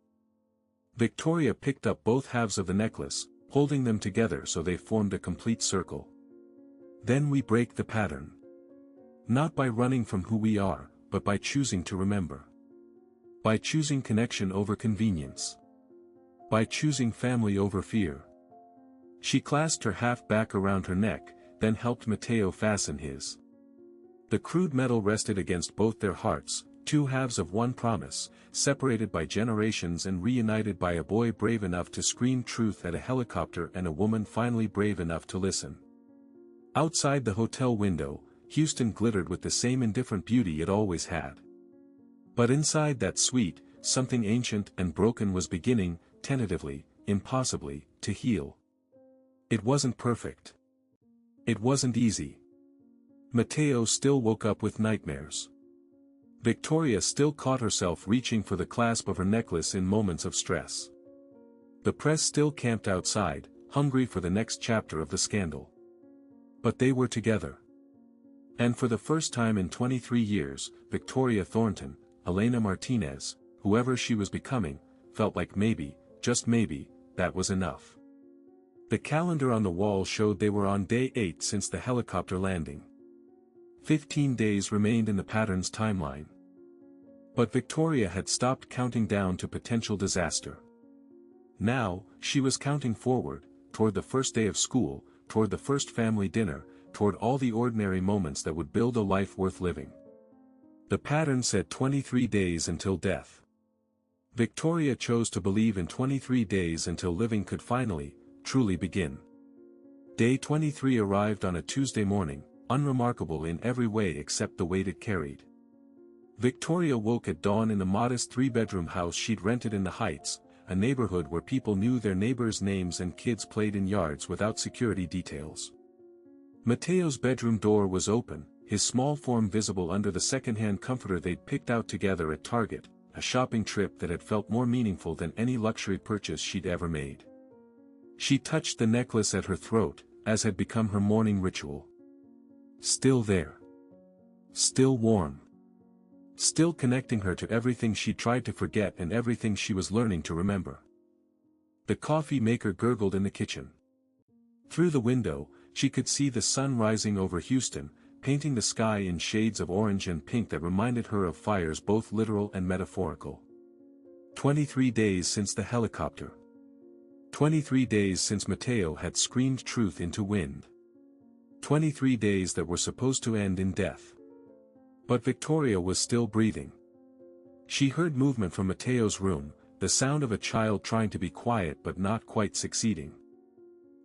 Victoria picked up both halves of the necklace, holding them together so they formed a complete circle. Then we break the pattern. Not by running from who we are, but by choosing to remember. By choosing connection over convenience. By choosing family over fear. She clasped her half back around her neck, then helped Mateo fasten his. The crude metal rested against both their hearts, two halves of one promise, separated by generations and reunited by a boy brave enough to scream truth at a helicopter and a woman finally brave enough to listen. Outside the hotel window, Houston glittered with the same indifferent beauty it always had. But inside that suite, something ancient and broken was beginning, tentatively, impossibly, to heal. It wasn't perfect. It wasn't easy. Mateo still woke up with nightmares. Victoria still caught herself reaching for the clasp of her necklace in moments of stress. The press still camped outside, hungry for the next chapter of the scandal. But they were together. And for the first time in 23 years, Victoria Thornton, Elena Martinez, whoever she was becoming, felt like maybe, just maybe, that was enough. The calendar on the wall showed they were on day 8 since the helicopter landing. 15 days remained in the pattern's timeline. But Victoria had stopped counting down to potential disaster. Now, she was counting forward, toward the first day of school, toward the first family dinner, toward all the ordinary moments that would build a life worth living. The pattern said 23 days until death. Victoria chose to believe in 23 days until living could finally, truly begin. Day 23 arrived on a Tuesday morning, unremarkable in every way except the weight it carried. Victoria woke at dawn in the modest 3-bedroom house she'd rented in the Heights, a neighborhood where people knew their neighbors' names and kids played in yards without security details. Mateo's bedroom door was open, his small form visible under the second-hand comforter they'd picked out together at Target, a shopping trip that had felt more meaningful than any luxury purchase she'd ever made. She touched the necklace at her throat, as had become her morning ritual. Still there. Still warm. Still connecting her to everything she tried to forget and everything she was learning to remember. The coffee maker gurgled in the kitchen. Through the window, she could see the sun rising over Houston, painting the sky in shades of orange and pink that reminded her of fires both literal and metaphorical. 23 days since the helicopter. 23 days since Mateo had screamed truth into wind. 23 days that were supposed to end in death. But Victoria was still breathing. She heard movement from Mateo's room, the sound of a child trying to be quiet but not quite succeeding.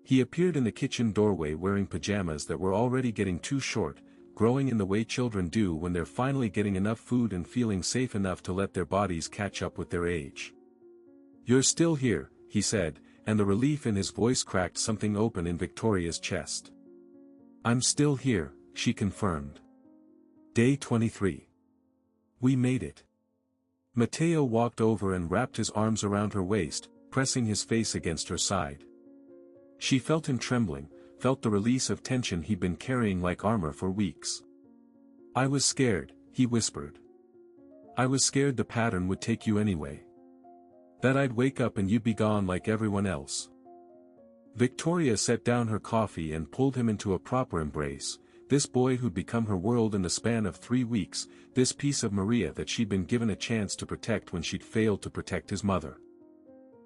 He appeared in the kitchen doorway wearing pajamas that were already getting too short, growing in the way children do when they're finally getting enough food and feeling safe enough to let their bodies catch up with their age. "You're still here," he said, and the relief in his voice cracked something open in Victoria's chest. "I'm still here," she confirmed. Day 23. We made it. Mateo walked over and wrapped his arms around her waist, pressing his face against her side. She felt him trembling, felt the release of tension he'd been carrying like armor for weeks. "I was scared," he whispered. "I was scared the pattern would take you anyway. That I'd wake up and you'd be gone like everyone else." Victoria set down her coffee and pulled him into a proper embrace, this boy who'd become her world in the span of 3 weeks, this piece of Maria that she'd been given a chance to protect when she'd failed to protect his mother.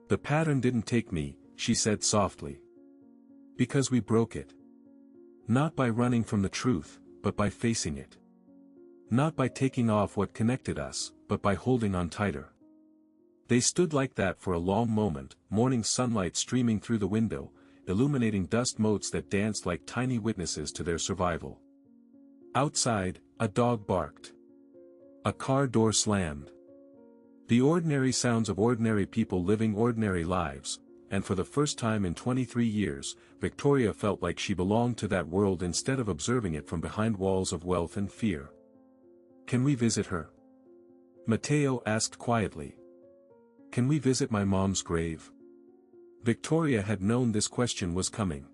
"The pattern didn't take me," she said softly. "Because we broke it. Not by running from the truth, but by facing it. Not by taking off what connected us, but by holding on tighter." They stood like that for a long moment, morning sunlight streaming through the window, illuminating dust motes that danced like tiny witnesses to their survival. Outside, a dog barked. A car door slammed. The ordinary sounds of ordinary people living ordinary lives, and for the first time in 23 years, Victoria felt like she belonged to that world instead of observing it from behind walls of wealth and fear. "Can we visit her?" Matteo asked quietly. "Can we visit my mom's grave?" Victoria had known this question was coming.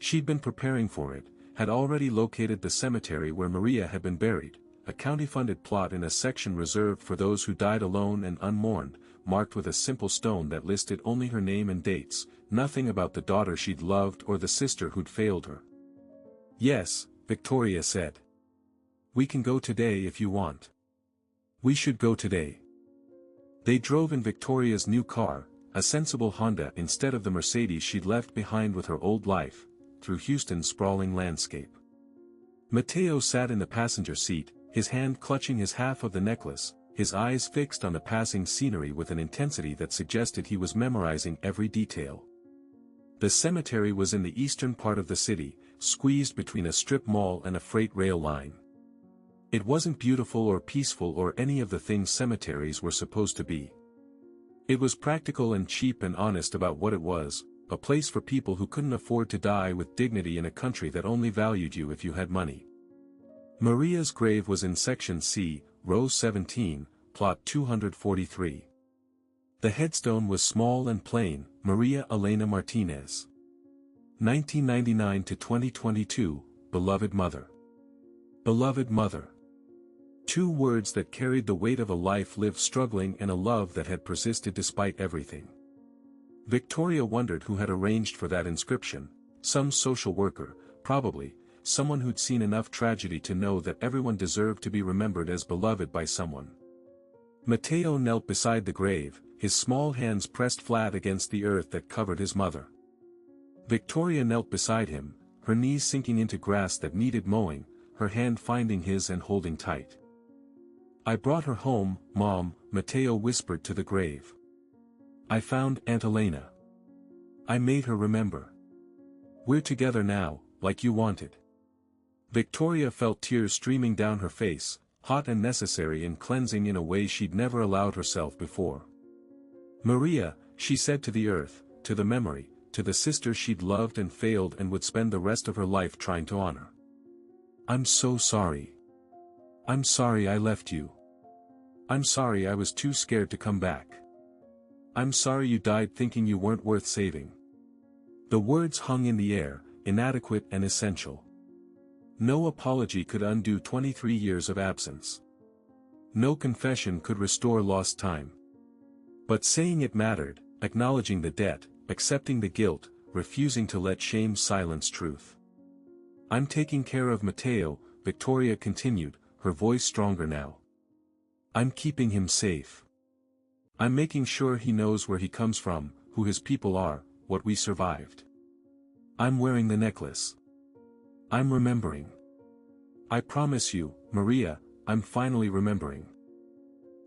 She'd been preparing for it, had already located the cemetery where Maria had been buried, a county-funded plot in a section reserved for those who died alone and unmourned, marked with a simple stone that listed only her name and dates, nothing about the daughter she'd loved or the sister who'd failed her. "Yes," Victoria said. "We can go today if you want." "We should go today." They drove in Victoria's new car, a sensible Honda instead of the Mercedes she'd left behind with her old life, through Houston's sprawling landscape. Matteo sat in the passenger seat, his hand clutching his half of the necklace, his eyes fixed on the passing scenery with an intensity that suggested he was memorizing every detail. The cemetery was in the eastern part of the city, squeezed between a strip mall and a freight rail line. It wasn't beautiful or peaceful or any of the things cemeteries were supposed to be. It was practical and cheap and honest about what it was, a place for people who couldn't afford to die with dignity in a country that only valued you if you had money. Maria's grave was in Section C, Row 17, Plot 243. The headstone was small and plain, Maria Elena Martinez. 1999 to 2022, beloved mother. Beloved mother. Two words that carried the weight of a life lived struggling and a love that had persisted despite everything. Victoria wondered who had arranged for that inscription, some social worker, probably, someone who'd seen enough tragedy to know that everyone deserved to be remembered as beloved by someone. Matteo knelt beside the grave, his small hands pressed flat against the earth that covered his mother. Victoria knelt beside him, her knees sinking into grass that needed mowing, her hand finding his and holding tight. "I brought her home, Mom," Matteo whispered to the grave. "I found Aunt Elena. I made her remember. We're together now, like you wanted." Victoria felt tears streaming down her face, hot and necessary and cleansing in a way she'd never allowed herself before. "Maria," she said to the earth, to the memory, to the sister she'd loved and failed and would spend the rest of her life trying to honor. "I'm so sorry. I'm sorry I left you. I'm sorry I was too scared to come back. I'm sorry you died thinking you weren't worth saving." The words hung in the air, inadequate and essential. No apology could undo 23 years of absence. No confession could restore lost time. But saying it mattered, acknowledging the debt, accepting the guilt, refusing to let shame silence truth. "I'm taking care of Matteo," Victoria continued, her voice stronger now. "I'm keeping him safe. I'm making sure he knows where he comes from, who his people are, what we survived. I'm wearing the necklace. I'm remembering. I promise you, Maria, I'm finally remembering."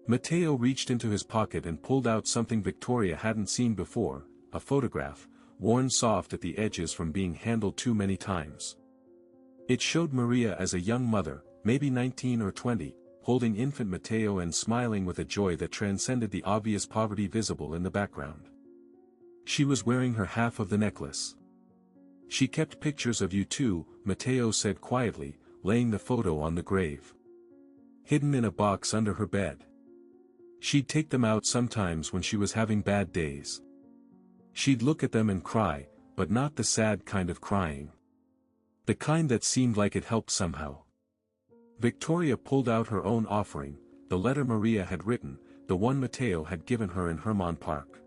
Matteo reached into his pocket and pulled out something Victoria hadn't seen before, a photograph, worn soft at the edges from being handled too many times. It showed Maria as a young mother, maybe 19 or 20, holding infant Matteo and smiling with a joy that transcended the obvious poverty visible in the background. She was wearing her half of the necklace. "She kept pictures of you too," Matteo said quietly, laying the photo on the grave. "Hidden in a box under her bed. She'd take them out sometimes when she was having bad days. She'd look at them and cry, but not the sad kind of crying. The kind that seemed like it helped somehow." Victoria pulled out her own offering, the letter Maria had written, the one Matteo had given her in Hermon Park.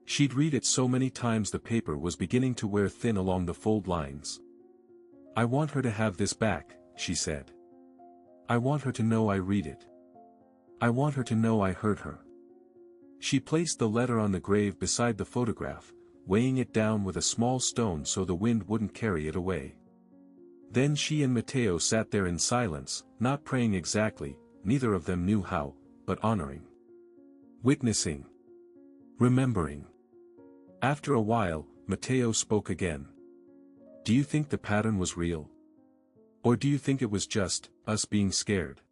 She'd read it so many times the paper was beginning to wear thin along the fold lines. "I want her to have this back," she said. "I want her to know I read it. I want her to know I heard her." She placed the letter on the grave beside the photograph, weighing it down with a small stone so the wind wouldn't carry it away. Then she and Matteo sat there in silence, not praying exactly, neither of them knew how, but honoring. Witnessing. Remembering. After a while, Matteo spoke again. "Do you think the pattern was real? Or do you think it was just us being scared?"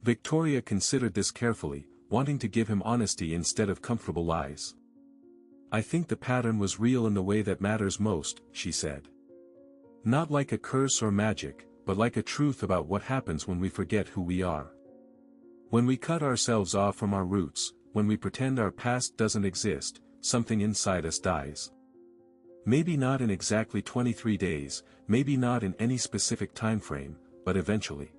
Victoria considered this carefully, wanting to give him honesty instead of comfortable lies. "I think the pattern was real in the way that matters most," she said. "Not like a curse or magic, but like a truth about what happens when we forget who we are. When we cut ourselves off from our roots, when we pretend our past doesn't exist, something inside us dies. Maybe not in exactly 23 days, maybe not in any specific time frame, but eventually.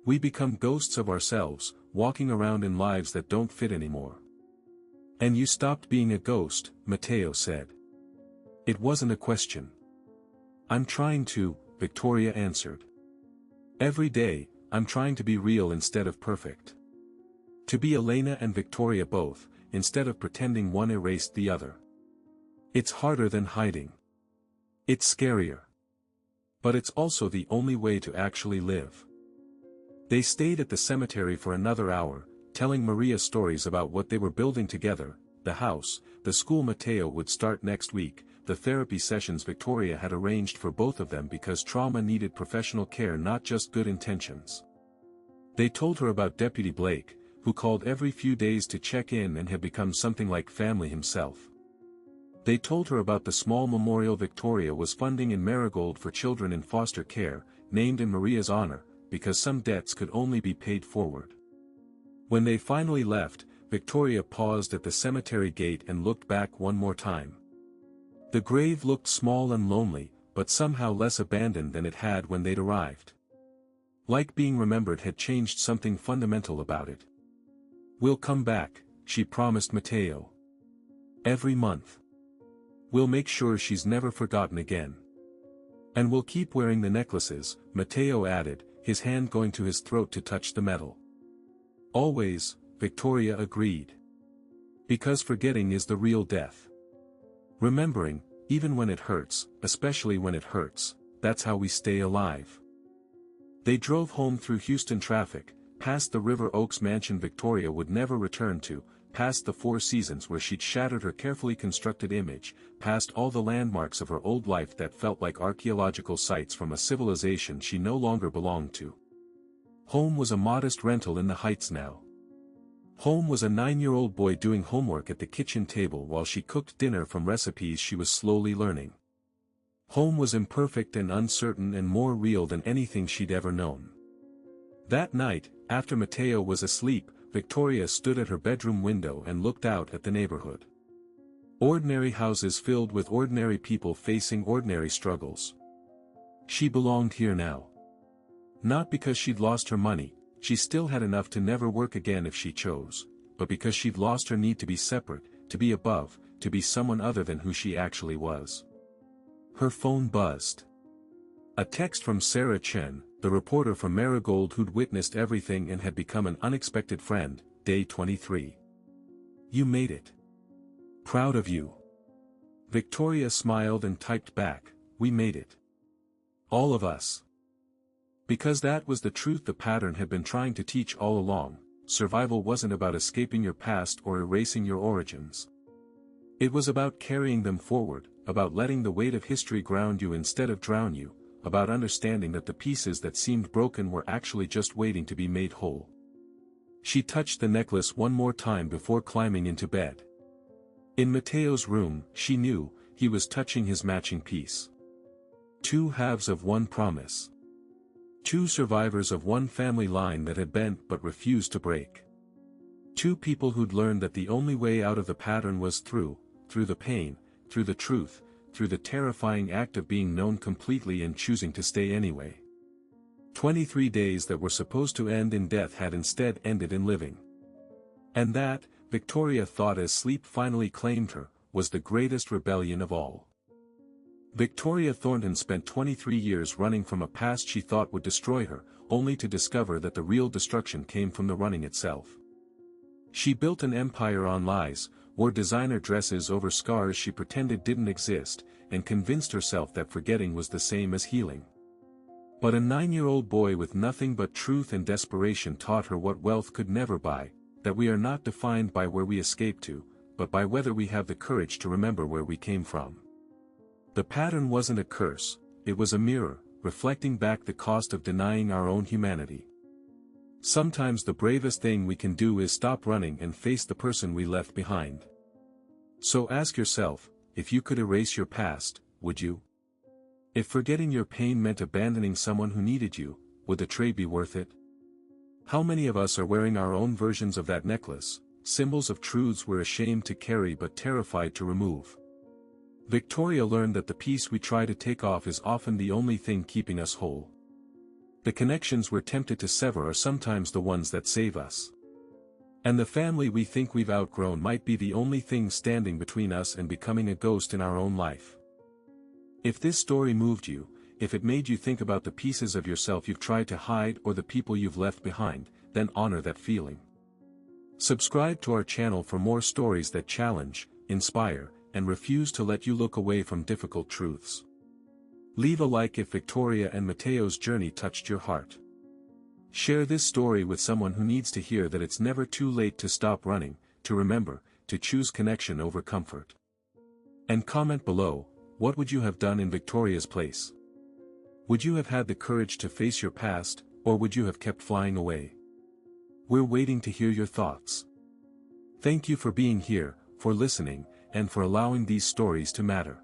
We become ghosts of ourselves, walking around in lives that don't fit anymore." "And you stopped being a ghost," Matteo said. "It wasn't a question." "I'm trying to," Victoria answered. "Every day, I'm trying to be real instead of perfect. To be Elena and Victoria both, instead of pretending one erased the other. It's harder than hiding. It's scarier. But it's also the only way to actually live." They stayed at the cemetery for another hour, telling Maria stories about what they were building together, the house, the school Matteo would start next week, the therapy sessions Victoria had arranged for both of them because trauma needed professional care, not just good intentions. They told her about Deputy Blake, who called every few days to check in and had become something like family himself. They told her about the small memorial Victoria was funding in Marigold for children in foster care, named in Maria's honor, because some debts could only be paid forward. When they finally left, Victoria paused at the cemetery gate and looked back one more time. The grave looked small and lonely, but somehow less abandoned than it had when they'd arrived. Like being remembered had changed something fundamental about it. "We'll come back," she promised Matteo. "Every month. We'll make sure she's never forgotten again. And we'll keep wearing the necklaces," Matteo added, his hand going to his throat to touch the metal. "Always," Victoria agreed. "Because forgetting is the real death. Remembering, even when it hurts, especially when it hurts, that's how we stay alive." They drove home through Houston traffic, past the River Oaks mansion Victoria would never return to, past the Four Seasons where she'd shattered her carefully constructed image, past all the landmarks of her old life that felt like archaeological sites from a civilization she no longer belonged to. Home was a modest rental in the Heights now. Home was a 9-year-old boy doing homework at the kitchen table while she cooked dinner from recipes she was slowly learning. Home was imperfect and uncertain and more real than anything she'd ever known. That night, after Matteo was asleep, Victoria stood at her bedroom window and looked out at the neighborhood. Ordinary houses filled with ordinary people facing ordinary struggles. She belonged here now. Not because she'd lost her money, she still had enough to never work again if she chose, but because she'd lost her need to be separate, to be above, to be someone other than who she actually was. Her phone buzzed. A text from Sarah Chen, the reporter from Marigold who'd witnessed everything and had become an unexpected friend, day 23. "You made it. Proud of you." Victoria smiled and typed back, "We made it. All of us." Because that was the truth the pattern had been trying to teach all along. Survival wasn't about escaping your past or erasing your origins. It was about carrying them forward, about letting the weight of history ground you instead of drown you, about understanding that the pieces that seemed broken were actually just waiting to be made whole. She touched the necklace one more time before climbing into bed. In Matteo's room, she knew, he was touching his matching piece. Two halves of one promise. Two survivors of one family line that had bent but refused to break. Two people who'd learned that the only way out of the pattern was through the pain, through the truth, through the terrifying act of being known completely and choosing to stay anyway. 23 days that were supposed to end in death had instead ended in living. And that, Victoria thought as sleep finally claimed her, was the greatest rebellion of all. Victoria Thornton spent 23 years running from a past she thought would destroy her, only to discover that the real destruction came from the running itself. She built an empire on lies, wore designer dresses over scars she pretended didn't exist, and convinced herself that forgetting was the same as healing. But a 9-year-old boy with nothing but truth and desperation taught her what wealth could never buy, that we are not defined by where we escape to, but by whether we have the courage to remember where we came from. The pattern wasn't a curse, it was a mirror, reflecting back the cost of denying our own humanity. Sometimes the bravest thing we can do is stop running and face the person we left behind. So ask yourself, if you could erase your past, would you? If forgetting your pain meant abandoning someone who needed you, would the trade be worth it? How many of us are wearing our own versions of that necklace, symbols of truths we're ashamed to carry but terrified to remove? Victoria learned that the piece we try to take off is often the only thing keeping us whole. The connections we're tempted to sever are sometimes the ones that save us. And the family we think we've outgrown might be the only thing standing between us and becoming a ghost in our own life. If this story moved you, if it made you think about the pieces of yourself you've tried to hide or the people you've left behind, then honor that feeling. Subscribe to our channel for more stories that challenge, inspire, and refuse to let you look away from difficult truths. Leave a like if Victoria and Mateo's journey touched your heart. Share this story with someone who needs to hear that it's never too late to stop running, to remember, to choose connection over comfort. And comment below, what would you have done in Victoria's place? Would you have had the courage to face your past, or would you have kept flying away? We're waiting to hear your thoughts. Thank you for being here, for listening, and for allowing these stories to matter.